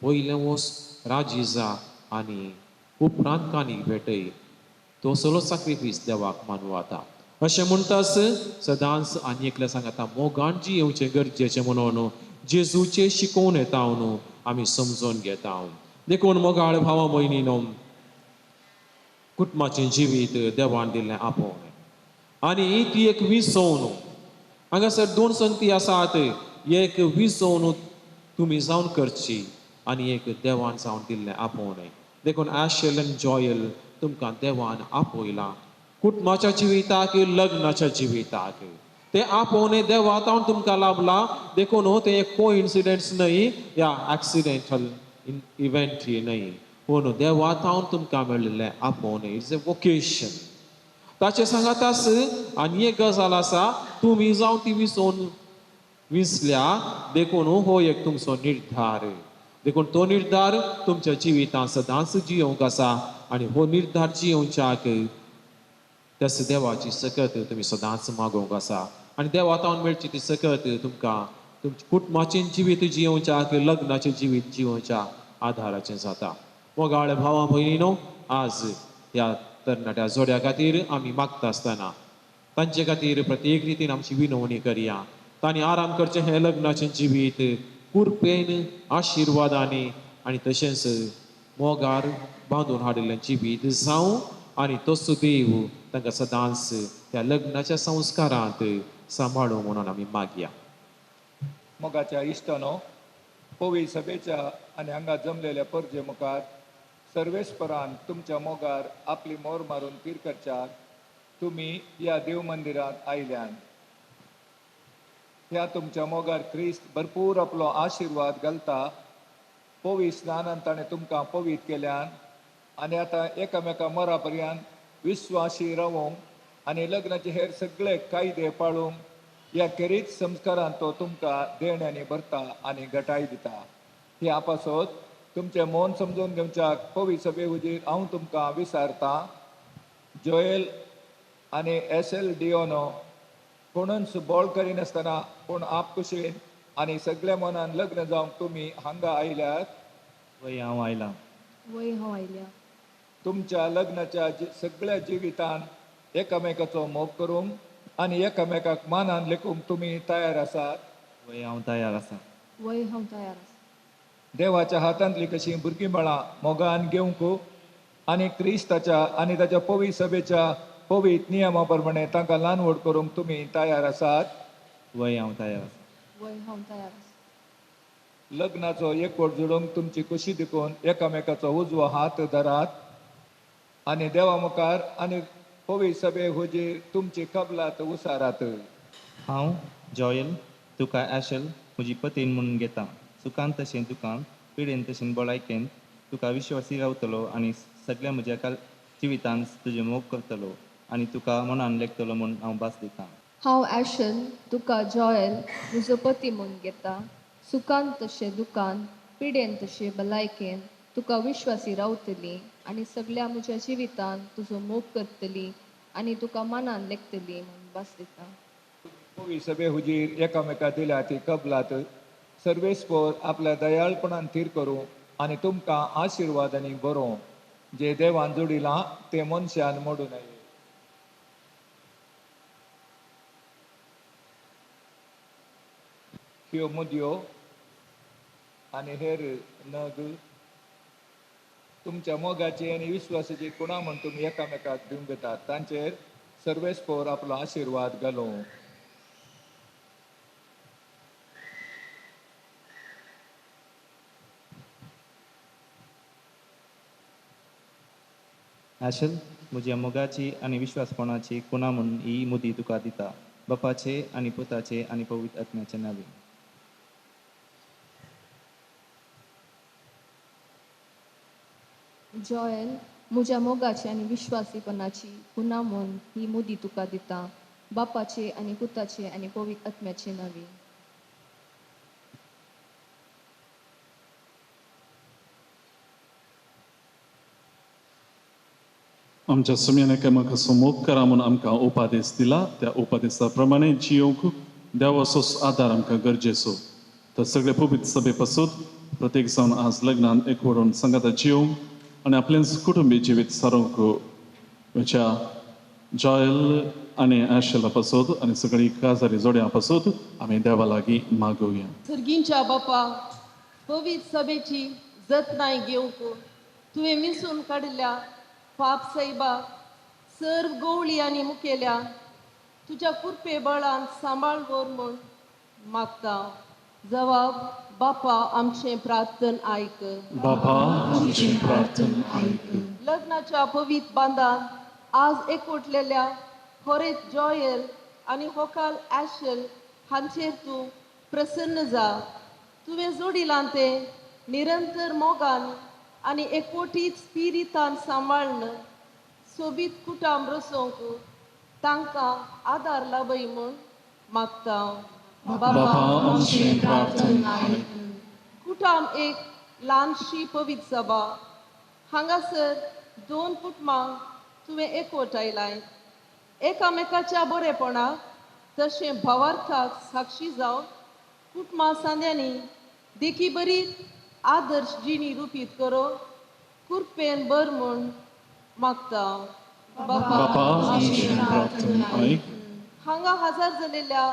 पयलें वच राजी जा आनी उपरांत कानीक भेटय तो सगळो सॅक्रिफायस देवाक मानूं जाता अशें म्हणटाच सदांच आनी एकल्या सांगता मोगान जियोवचें गरजेचें म्हणून जेजूचे शिकोवन येता न्हू आमी समजून घेता देखून मोगाळ भावा भयणीनो कुटुंबाचें जिवीत देवान दिल्लें आपोवणें आनी ती एक विसवण हांगासर 2 संगती आसात एक विसवण तुमी जावन करची आनी एक देवान जावन दिल्लें आपोवणें देखून ॲशेल आनी जॉयल तुमकां देवान आपयलां कुटुंबाच्या जिविताक लग्नाच्या जिविताक ते आपोवणें देवातावन तुमकां लाभलां देखून तें एक कोइन्सिडन्स न्हय या एक्सिडेंटल इव्हेंट न्हय पूण देवातावन तुमकां मेळिल्लें आपोवणें इट्स ए वोकेशन ताचे सांगातास आनी एक गजाल आसा तुमी जावन ती विसोवन विसल्या देखून हो एक तुमचो निर्धार देखून तो निर्धार तुमच्या जिवितांत सदांच जियोवंक आसा आनी हो निर्धार जियोवच्याक त्याच देवाची सकत तुमी सदांच मागोवंक आसा आनी देवातावन मेळची ती सकत तुमकां तुमच्या कुटुंबाचें जिवीत जियोवच्याक लग्नाचें जिवीत जियोवच्या आधाराचें जाता मोगाळ भावा भयणीनो आज ह्या तरणाट्या जोड्या खातीर आमी मागता आसतना तांचे खातीर प्रत्येक रितीन आमची विनवणी करया तांणी आराम करचें हें लग्नाचें जिवीत कुरपेन आशिर्वादांनी आनी तशेंच मोगार बांदून हाडिल्लें जिवीत जावं आनी तसो देव तांकां सदांच त्या लग्नाच्या संस्कारांत सांबाळूं म्हणून आमी मागया मोगाच्या इश्टानो पवी सभेच्या आनी हांगा जमलेल्या परजे मुखार सर्वेस्परान तुमच्या मोगार आपली मोर मारून पीर करच्याक तुमी ह्या देव मंदिरांत आयल्यान ह्या तुमच्या मोगार क्रिस्त भरपूर आपलो आशिर्वाद घालता पवी स्नानान ताणें तुमकां पवीत केल्यान आनी आतां एकामेका मोरा पर्यंत विस्वासी रावूंक आनी लग्नाचे हेर सगळे कायदे पाळूंक ह्या खेरीत संस्कारांत तो तुमकां देण्यांनी भरता आनी घटाय दिता ही आपासत तुमचें मन समजून घेवच्याक पवी सभे हुजीर हांव तुमकां विचारतां जोएल आनी एस.एल. डियोनो कोणूच बोळ करिनासतना पूण आपकुशीन आनी सगळ्या मनान लग्न जावंक तुमी हांगा आयल्यात वय हांव आयलां तुमच्या लग्नाच्या सगळ्या जिवितांत एकामेकाचो मोग करूंक आनी एकामेकाक मानान लेखूंक तुमी तयार आसात वय हांव तयार आसा देवाच्या हातांतली कशीं भुरगीं बाळां मोगान घेवंक आनी क्रिस्ताच्या आनी ताच्या पवी सभेच्या पवित्र नियमा प्रमाणे तांकां ल्हान व्हड करूंक तुमी तयार आसात? वय हांव तयार आसा. वय हांव तयार आसा. लग्नाचो एकवट जोडूंक तुमची कुशी देखून एकामेकाचो उजवो हात धरात आनी देवा मुखार आनी पवित्र सभे हुजीर तुमची कबलात उसारात. हांव जॉयल तुका ॲशल म्हजी पत्नी म्हणून घेता. सुखान तशें दुखान, पिडेन तशें बळायकेन तुका विश्वासी रावतलो आनी सगळ्या म्हज्या जिवितान तुजें मोग करतलो आनी तुका मनान लेखतलो म्हूण हांव भास दितां. हांव ॲशन तुका जॉयल म्हजो पती म्हणून घेता. सुखान तशें दुखान, पिडेन तशें भलायकेन तुका विश्वासी रावतली आनी सगळ्या म्हज्या जिवितान तुजो मोग करतली आनी तुका मनान लेखतली म्हूण भास दिता. पवित्र सभे हुजीर एकामेका दिल्या ती कबलात सर्वेस्पोर आपल्या दयाळपणान थीर करूं आनी तुमकां आशिर्वादांनी बरों. जे देवान जोडिलां ते मनशान मोडूं नये. ह्यो मुदयो आनी हेर नग तुमच्या मोगाची आनी विश्वासाची खुणा म्हूण तुमी एकामेकाक दिवंक येतात. तांचेर सर्वेस्पोर आपलो आशिर्वाद घालूं. ॲशल म्हज्या मोगाची आनी विश्वासपणाची खुणा म्हणून ही मुदी तुका दिता. बापाचे आनी पुताचे आनी पवित्र आत्म्याचे नांवे. जॉयल म्हज्या मोगाची आनी विश्वासीपणाची खुणा म्हूण ही मुदी तुका दिता. बापाचे आनी पुताचे आनी पवित्र आत्म्याचे नांवे. आमच्या सुम्यान एकामेकाचो मोग करा म्हणून आमकां उपादेश दिला. त्या उपादेशा प्रमाणे जियोंक देवाचोच आदार आमकां गरजेचो. तर सगळे पवित्र सभे पासून प्रत्येक जावन आज लग्नान एकवडून संगाता जियोंक आनी आपलें कुटुंबी जिवीत सारूंक म्हज्या जॉयल आनी ॲशला पासून आनी सगळीं काजारी जोड्यां पासून आमी देवा लागीं मागुया. सर्गींच्या बापा, पवित्र सभेची जतनाय घेवंक तुवें विंचून काडिल्ल्या पाप साहिबा सर्व गवळी आनी मुखेल्या तुज्या कुरपे बळान सांबाळ दवर म्हूण मागता. जवाब बापा आमचें प्रार्थन आयक. बापा आमचें प्रार्थन आयक. लग्नाच्या पवित्र बांदान आज एकवटलेल्या खोरेत जॉयल आनी होकाल ॲशल हांचेर तूं प्रसन्न जा. तुवें जोडिलां ते निरंतर मोगान आनी एकवटीत स्पिरितान सांबाळन सोबीत कुटाम रचोवंक तांकां आदार लाभय म्हूण मागता. बापा आमचें प्रार्थन आयक. कुटाम एक ल्हानशी पवित्र सभा. हांगासर 2 कुटुंबां तुवें एकवटायलाय. एकामेकाच्या बरेपणाक तशें भावार्थाक साक्षी जावन कुटुंबां सांद्यांनी देखी बरी आदर्श जिणी रुपीत करो कुरपेन बर म्हूण मागता. बापा आमचें प्रार्थन आयक. हांगा हजर जालेल्या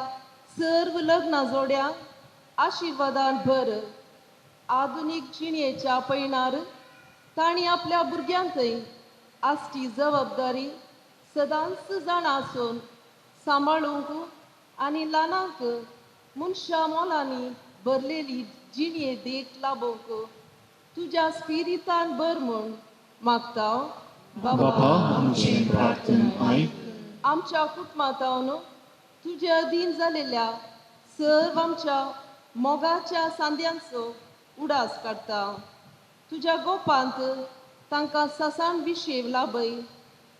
सर्व लग्न जोड्यांक आशिर्वादान भर. आधुनीक जिणेच्या पैणार तांणी आपल्या भुरग्यांकय आसची जबाबदारी सदांच जाणा आसून सांबाळूंक आनी ल्हानांक मनशा मोलांनी भरलेली जिणे देख लाभोवंक तुज्या स्पिरितान बर म्हूण मागता. बापा आमचें प्रार्थन आयक. आमच्या कुटुंबांतावन तुज्या अधीन जालेल्या सर्व आमच्या मोगाच्या सांद्यांचो उडास काडटा. तुज्या गोपांत तांकां ससाण विशेव लाभय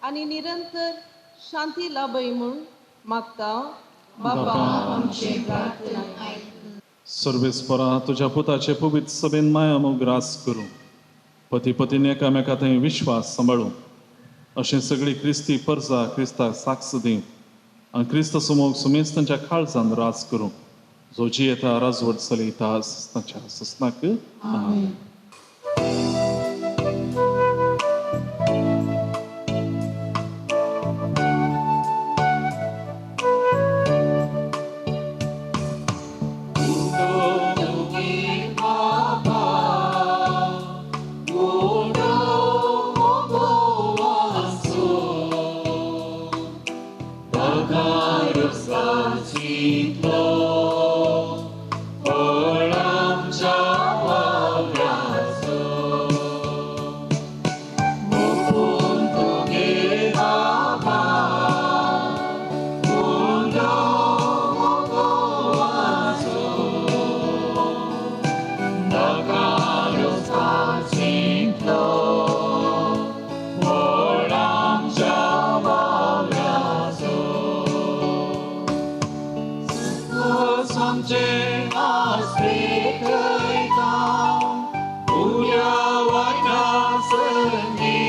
आनी निरंतर शांती लाभय म्हूण मागता. बापा आमचें प्रार्थन आयक. सर्वेस्परा तुज्या पुताचे पवित्र सभेन माया मोग रास करूं. पती पत्नी एकामेका थंय विश्वास सांबाळूं अशें सगळीं क्रिस्ती परजा क्रिस्ताक साक्ष दिवं आनी क्रिस्त समोग सुमेस्तांच्या काळजान रास करूं. जो जियेता राजवट चलयता सस्ताच्या सस्ताक आमेन. थंय जावं उद्या वायना संगी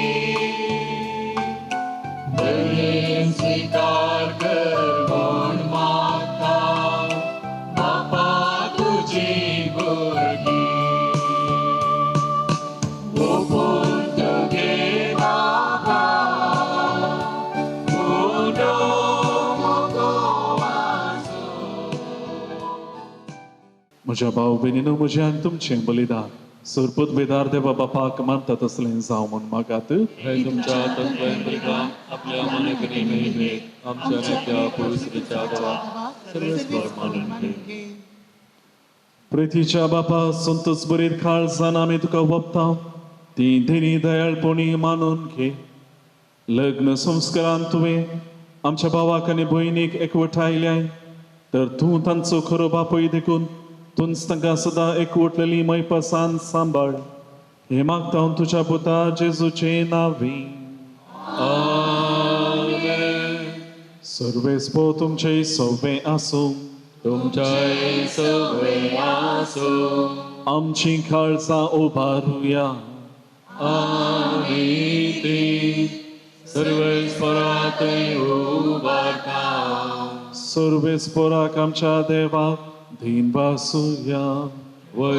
दयेन स्वीकार कर म्हूण मागता बापा तुजी भुरगीं ओपून तुगे बाबा उडो मोगो वासो. म्हज्या भाव भयणीनो, म्हजें आनी तुमचें बलिदान सुरपूत बेदार देवा बापाक मानता तसलें जावं म्हूण मागात. हे तुमच्या तत्वेन बलिदान आपल्या मनगणी मेळमेत आमच्या नेत्या पवित्रीच्या देवा सर्वेस्वर मानून घे. प्रितीच्या बापा संतोष बरीत काळजान आमी तुका वप्ता ती देणी दयाळपणी मानून घे. लग्न संस्कारान तुवें आमच्या भावाक आनी भयणीक एकवटायल्याय तर तूं तांचो खरो बापूय देखून तूंच तांकां सदां एकवटलेली मैपासान सांबाळ. हे मागता हांव तुज्या पुता जेजूचे नांवी. आमेन. सर्वेस्पो तुमचे सवे आसूं तुमच्या सवे आसूं आमची काळजां उबारुया. आमी ती सर्वेस्परात उबारता. सर्वेस्पोराक आमच्या देवाक धीन वासुया. वय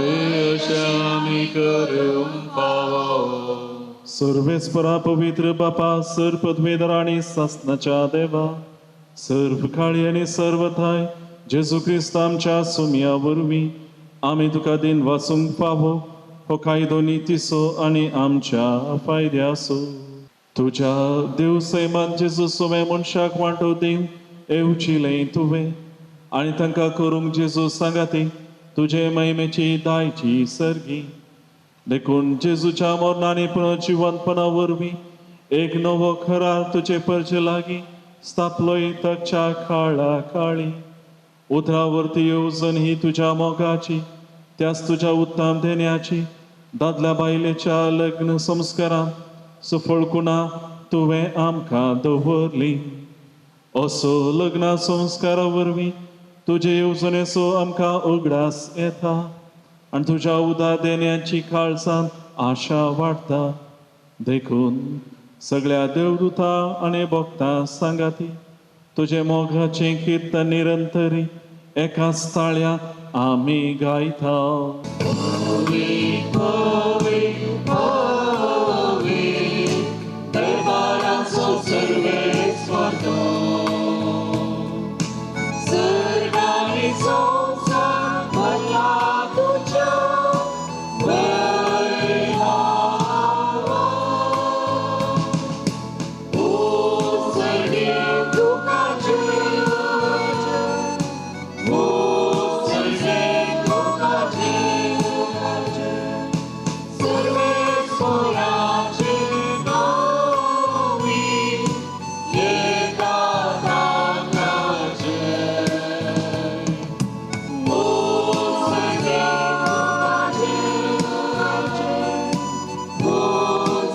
अशें आमी करूंक फावो. सर्वेस्परा पवित्र बापा सर्व पदवेदार आनी सासणाच्या देवा सर्व काळी आनी सर्वथाय जेजू क्रिस्त आमच्या सुमया वरवीं आमी तुका दिन वाचूंक फावो हो कायदो नितीसो आनी आमच्या फायद्यासो. तुज्या देव सैमान जेजू सुमे मनशाक वांटो दिवंक येवचिलें तुवें आनी तांकां करूंक जेजू सांगाती तुजे महिमेची दायची सर्गी देखून जेजूच्या मरणाने पुनर्जिवंतपणा वरवीं एक नवो खरार तुजे परजे लागीं स्थापलोय तकच्या काळा काळी. उतरावरती येवजण ही तुज्या मोगाची त्याच तुज्या उत्तम देण्याची दादल्या बायलेच्या लग्न संस्कारांत सुफळकुणा तुवें आमकां दवरली. असो लग्न संस्कारा वरवीं तुजे येवजणेचो आमकां उगडास येता आनी तुज्या उदार देण्याची काळजान आशा वाडटा. देखून सगळ्या देवदूतां आनी भक्तां सांगाती तुजे मोगाचें कीर्तन निरंतरी एकाच ताळ्यात आमी गायता. दरबाराचो सर्वेस्वर तो सर्ग आनी संवसार भरला तुज्या वैभवान. ओ सर्गे तुका जय, ओ सर्गे तुका जय, सर्वेस्वराचे नावी एका नाका जय. ओ सर्गे तुका जय, ओ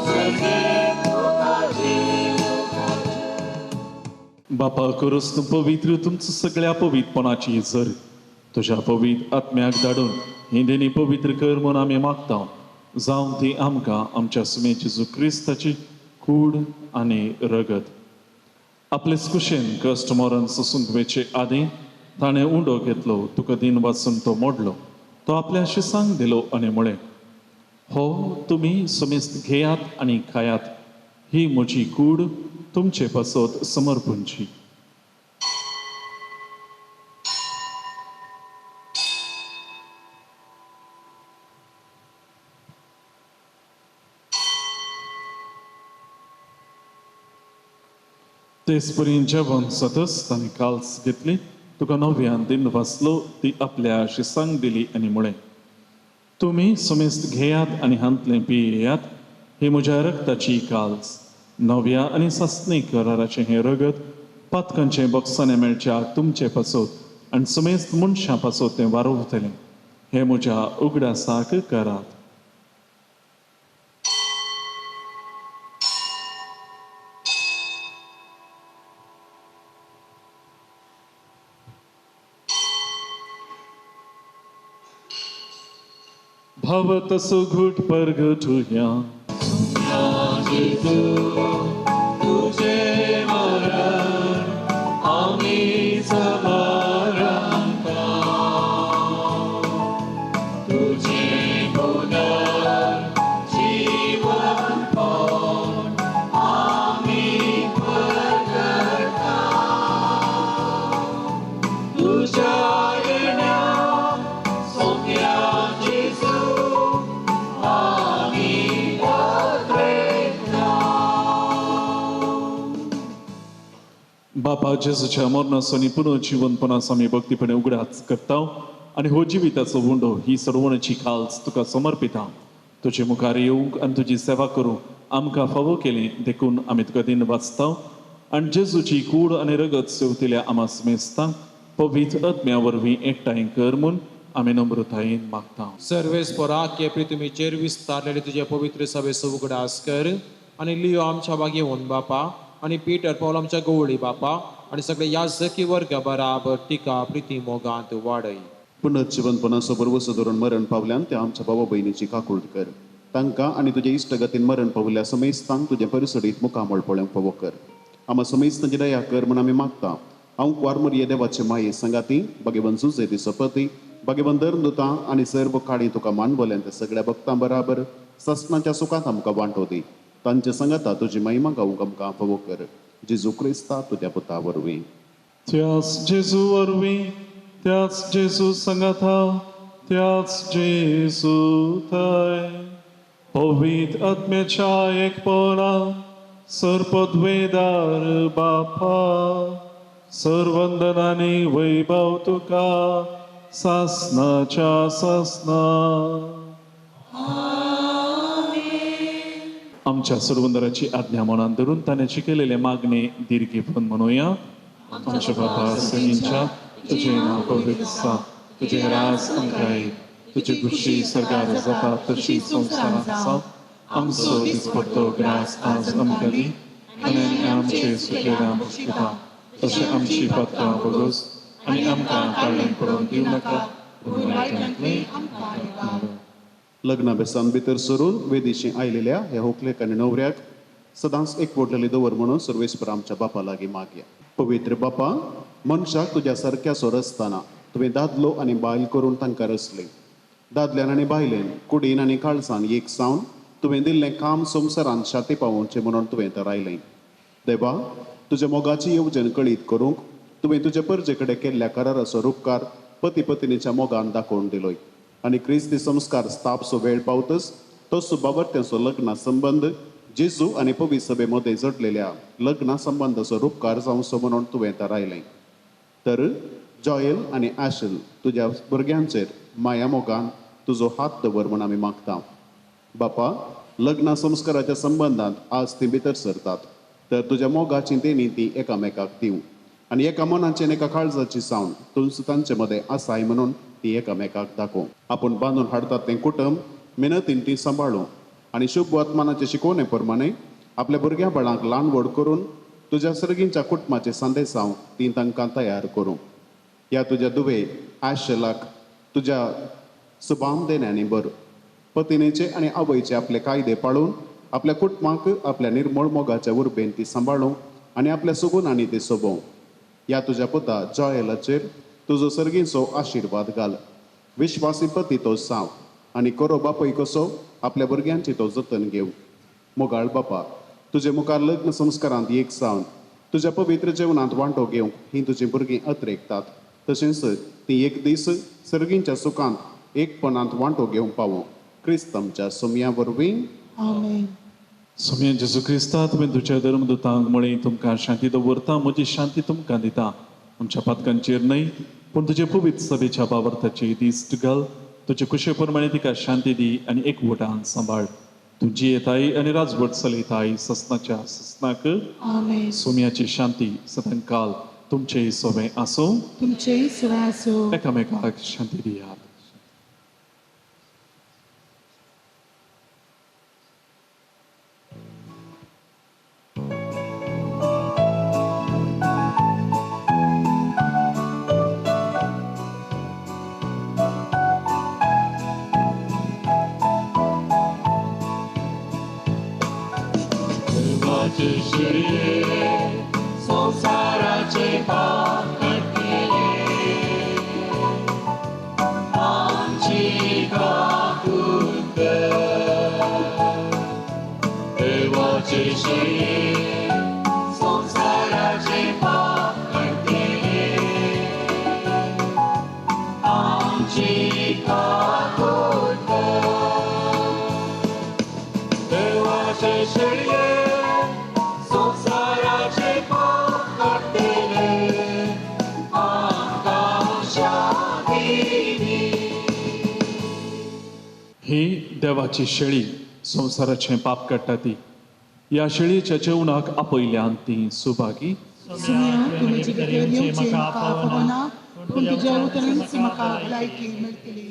सर्गे तुका जय. बापा करूस तूं पवित्र तुमचं सगळ्या पवित्रपणाची झर तुज्या पवित्र आत्म्याक धाडून ही देणी पवित्र कर म्हूण आमी मागता. जावं ती आमकां आमच्या सुमे जेजू क्रिस्ताची कूड आनी रगत. आपलेच कुशेन कश्ट मरण सोसूंक वेचे आदीं ताणें उंडो घेतलो तुका दिन वाचून तो मोडलो तो आपल्या शिसांक दिलो आनी म्हळें हो तुमी समेस्त घेयात आनी खायात ही म्हजी कूड तुमचे पासत समर्पणची. तेच परीन जेवण सतस ताणें काल्स घेतली तुका नव्यान दिन वाचलो ती आपल्या शिसांक दिली आनी म्हळें तुमी समेस्त घेयात आनी हांतलें पियेयात ही म्हज्या रक्ताची काल्स नव्या आनी सस्नी कराराचें हें रगत पातकांचें बक्षांनी मेळच्याक तुमचे पासत आनी समेस्त मनशां पासत तें वारोवतलें हें म्हज्या उगडासाक करात. भावतसो घुट परगटुया तुझे मरण आम्ही समारंभ तुझे पुनर्जीवन पावून आम्ही प्रगटा तुझ्या येण्या सौम्या जेजू आम्ही पात्रता. बापा जेजूच्या मरणासोनी पुनर्जीवनपणास आम्ही भक्तीपणे उगडाच करता आणि हो जिविताचो वुंडो ही सर्वणाची खाल्स तुका समर्पिता. तुझे मुखार येवंक आनी तुजी सेवा करूंक आमकां फावो केली देखून आमी तुका दिन वाचता आनी जेजूची कूड आनी रगत सेवतिल्या आमां मेजता पवित्र आत्म्या वरवीं एकठांय कर म्हूण आमी नम्रतायेन मागता. सर्वेस्पराके प्रितुमीचेर विस्तारलेले तुझे पवित्र सभेचो उगडास कर आणि लियो आमच्या बागे होन बापा आणि पीटर पौल आमच्या गवळी बापा आणि सगळे याजकी वर्ग बराबर टिका प्रिती मोगांत वाडय. पुनर्जीवनपणाचो बरवसो धरून मरण पावल्यान त्या आमच्या बाबा बहिणीची काकूळ कर. तांकां आनी तुजे इश्टगतीन मरण पावल्या समेस्तांक तुजे परिसडीत मुखामळ पळोवंक फावो कर. आम्हा समेस्तांची दया कर म्हूण आमी मागता. हांव क्वारमरिये देवाचे माये संगाती भगेवन जुजे दिसपती भगेवन धर्मदुतां आनी सर्व काळी तुका मानवल्यान त्या सगळ्या भक्तां बराबर ससनाच्या सुखांत आमकां वांटो दी. तांचे संगता तुजी महिमा गावूंक आमकां फावो कर. जेजू क्रिस्ता तुज्या पुता वरवीं. त्याच जेजू वरवीं त्याच जेजू संगता त्याच जेजू थंय पवित्र आत्म्याच्या एकपणा सर्पद्वेदार बापा सर्वंदनांनी वैभव तुका सासनाच्या सासना. आमच्या सर्वंदराची आज्ञा मनात धरून ताण्याची केलेले मागणे दीर्घीपण म्हणूया. आमच्या बापा सगळींच्या तुझे नाव पवित्र सा तुझे राज आमकां तुझे खुशी सरकार जाता तशी संवसारांत आसा. आमचो दिसपट्टो ग्रास आज आमकां दी आनी आमचे सुखेरा मुश्किलां तशें आमची पात्रां बगोस आनी आमकां काळें पडोवन दिवं नाका पूण वायटांतली आमकां वाचय. लग्ना बेसान भितर सरून वेदीशी आयलेल्या ह्या होकलेक आनी न्हवऱ्याक सदांच एकवटलेली दवर म्हणून सर्वेस्पर आमच्या बापा लागीं मागया. पवित्र बापा मनशाक तुज्या सारक्या सोर आसतना तुवें दादलो आनी बायल करून तांकां रचले. दादल्यान आनी बायलेन कुडीन आनी काळसान एक सावन तुवें दिल्लें काम संवसारांत शाती पावोवचें म्हणून तुवें थारायलें. देवा तुज्या मोगाची येवजण कळीत करूंक तुवें तुजे परजे कडेन केल्ल्या कराराचो उपकार पती पत्नीच्या मोगान दाखोवन दिलोय आनी क्रिस्ती संस्कार स्थापचो वेळ पावतच तो सुबावर्त्यांचो लग्ना संबंध जेजू आनी पवित्र सभे मदें जोडलेल्या लग्ना संबंधाचो उपकार जावचो म्हणून तुवें थारायलें. तर जॉयल आनी ॲशल तुज्या भुरग्यांचेर माया मोगान तुजो हात दवर म्हूण आमी मागता. बापा लग्ना संस्काराच्या संबंधांत आज ती भितर सरतात तर तुज्या मोगाची देणी ती एकामेकाक दिवं आनी एका मनाचे आनी एका काळजाची सावन तुळस तांचे मदें आसाय म्हणून ती एकामेकाक दाखोव. आपूण बांदून हाडतात तें कुटुंब मेहनतीन ती सांबाळूं आनी शुभ वर्तमानाचे शिकोवणे प्रमाणे आपल्या भुरग्या बाळांक ल्हान व्हड करून तुज्या सर्गींच्या कुटुंबाचे संदेश हांव ती तांकां तयार करूं. ह्या तुज्या दुवे ॲशलाक तुज्या सुबाम देण्यानी बर पत्नीचे आनी आवयचे आपले कायदे पाळून आपल्या कुटुंबाक आपल्या निर्मळ मोगाच्या उर्बेन ती सांबाळूं आनी आपल्या सुगुणांनी ती सोबोव. ह्या तुज्या पुता जॉयलाचेर तुजो सर्गीचो आशिर्वाद घाल. विश्वासी पती तो सांव आनी करो बापय कसो आपल्या भुरग्यांची तो जतन घेव. मोगाळ बापा तुजे मुखार लग्न संस्कारांत एक सावन तुज्या पवित्र जेवणांत वांटो घेवंक ही तुजी भुरगीं अत्रेकतात तशेंच ती एक दीस सर्गींच्या सुखांत एकपणांत वांटो घेवंक पावो. क्रिस्तमच्या सोम्या वरवीं सोम्या जेजू क्रिस्ता तुवें तुज्या धर्मदुतांक म्हळें तुमकां शांती दवरता म्हजी शांती तुमकां दिता. आमच्या पातकांचेर न्हय पूण तुजे पवित्र सभेच्या बाबर्थाचे दिश्ट घाल. तुजे कुशे प्रमाणे तिका शांती दी आनी एकवटान सांबाळ. तुजी येताय आनी राजवट चलयताय ससनाच्या ससनाक. सोम्याची शांती सदां काल तुमचे सोबे आसूं. एकामेकाक शांती दियात. देवाचे शिळे संसाराचे पाप कटले आमची काकूत देवाचे शिळे संसाराचे पाप कटले आमची काकूत देवाचे शिळे संसाराचे पाप कटले आमकां शांती ही देवाची शेळी संसाराचे पाप काडटा ती या शेळयेच्या जेवणाक आपयल्यान ती सुभागी तुझी भितर येवचें म्हाका खबरना पूण तुज्या उतरांच म्हाका भलायकी मेळटली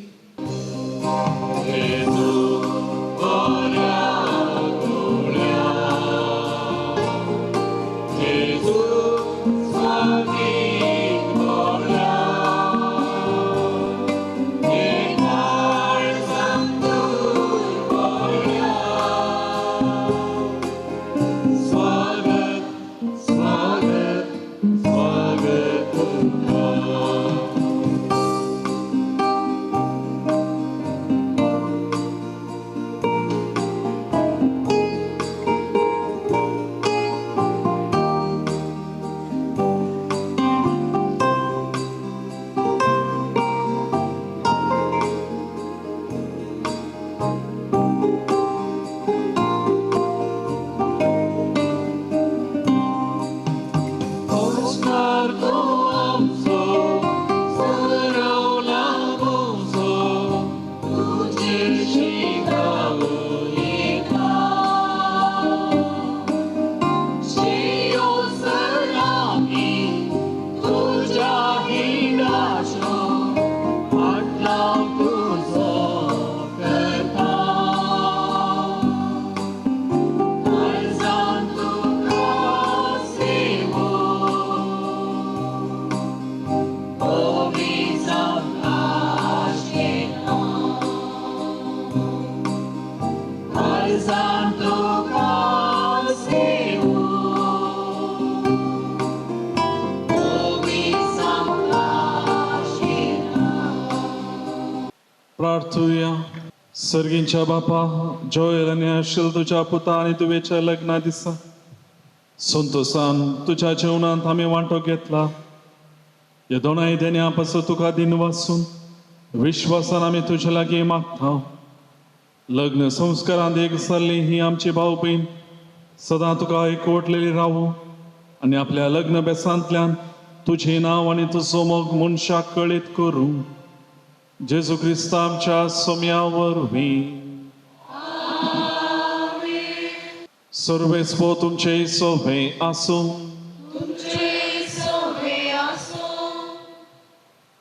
प्रार्थुया सर्गींच्या बापा जोयल आनी आशिल तुज्या पुता आनी तुवेच्या लग्ना दिसा संतोषान तुज्या जेवणांत आमी वांटो घेतला ह्या दोनांय देण्या पासून तुका दिन वाचून विश्वासान आमी तुजे लागीं मागता लग्न संस्कारांत एक जाल्ली ही आमची भाव भयण सदां तुका एकवटलेली रावूं आनी आपल्या लग्न बेसांतल्यान तुजें नांव आनी तुजो मोग मनशाक कळीत करूं जेजू क्रिस्ता आमच्या सोम्या वरवीं सर्वेस्पो तुमचे सोबे आसूं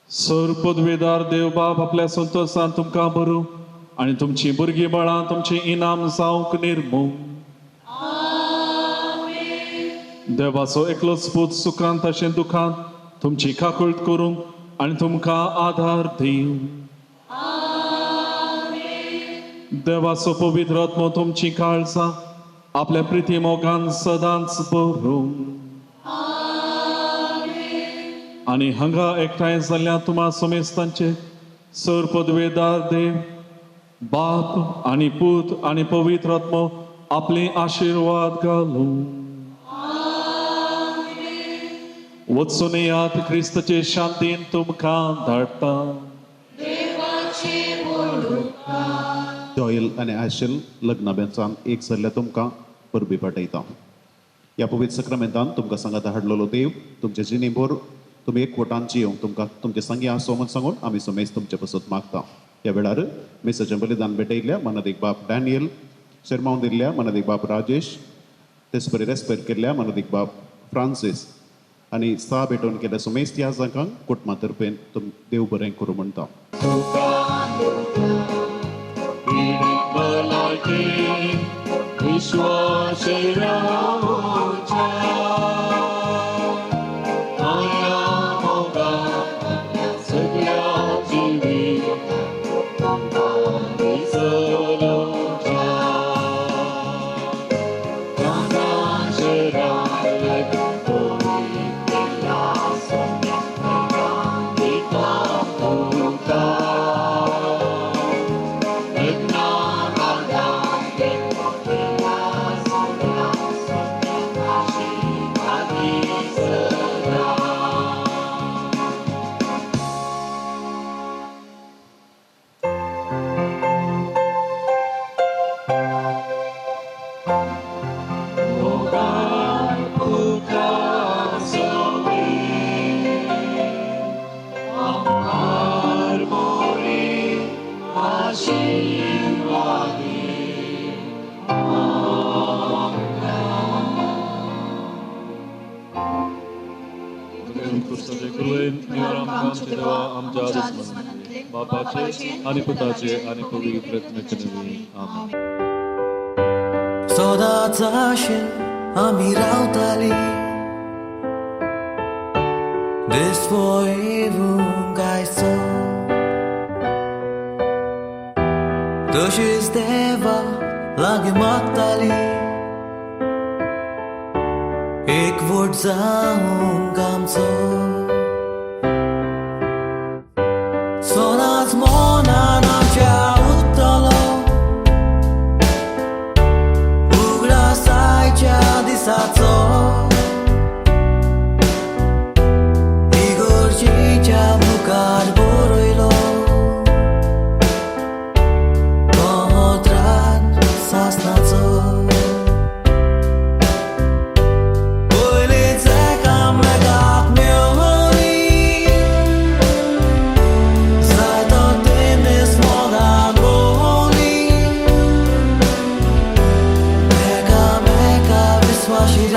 सर पदवीदार देव बाब आपल्या संतोषान तुमकां भरूं आनी तुमची भुरगीं बाळां तुमची इनाम जावंक निर्मूळ देवाचो एकलोच पूत सुखांत तशें दुखांत तुमची काकुळट करूंक आनी तुमकां आधार दिवं देवाचो पवित्र आत्मो तुमची काळजां आपल्या प्रिती मोगान सदांच भरूं आनी हांगा एकठांय जाल्ल्या तुम्हा समेस्तांचे सर पदवेदार देव बाप आनी पूत आनी पवित्र आत्मो आपले आशिर्वाद घालूं वचून यात क्रिस्ताचे शांतीन तुमकां धाडटा जॉयल आनी आशिल लग्ना बेंचान एक जाल्ल्या तुमकां परबी पाठयता ह्या पवित्र सक्रामेंतान तुमकां सांगात हाडलेलो देव तुमचे जिणेभर तुमी एकवटान जियोंक तुमकां तुमचे संगी आसो म्हूण सांगून आमी समेज तुमचे पासत मागता ह्या वेळार मेसाचें बलिदान भेटयल्ल्या मनादीक बाप डॅनियल शर्मावन दिल्ल्या मनादीक बाप राजेश तेच परी रेस्पेर केल्ल्या मनादीक बाप फ्रांसीस आनी सा भेटोवन केल्या समेज त्या जांकांक कुटुंबा तर्फेन देव बरें करूं म्हणटा आमचे देवा आमच्या दुश्मनांतले बापाचे आणि पुताचे आणि पवित्र आत्म्याचे आमेन. सदांच आशेन आमी रावताली दिसवूंक आयचो तशीच देवा लागीं मागताली एकवट जावंक आमचो सदांच मनान आमच्या उत्तलो उगडासाच्या दिसाचो इगर्जेच्या मुखार बरयलो पत्रान सासणाचो पयलींच एकामेकाक मेळ्ळी जायतो तेमीस मोगान भोंवली एकामेका विस्वाशी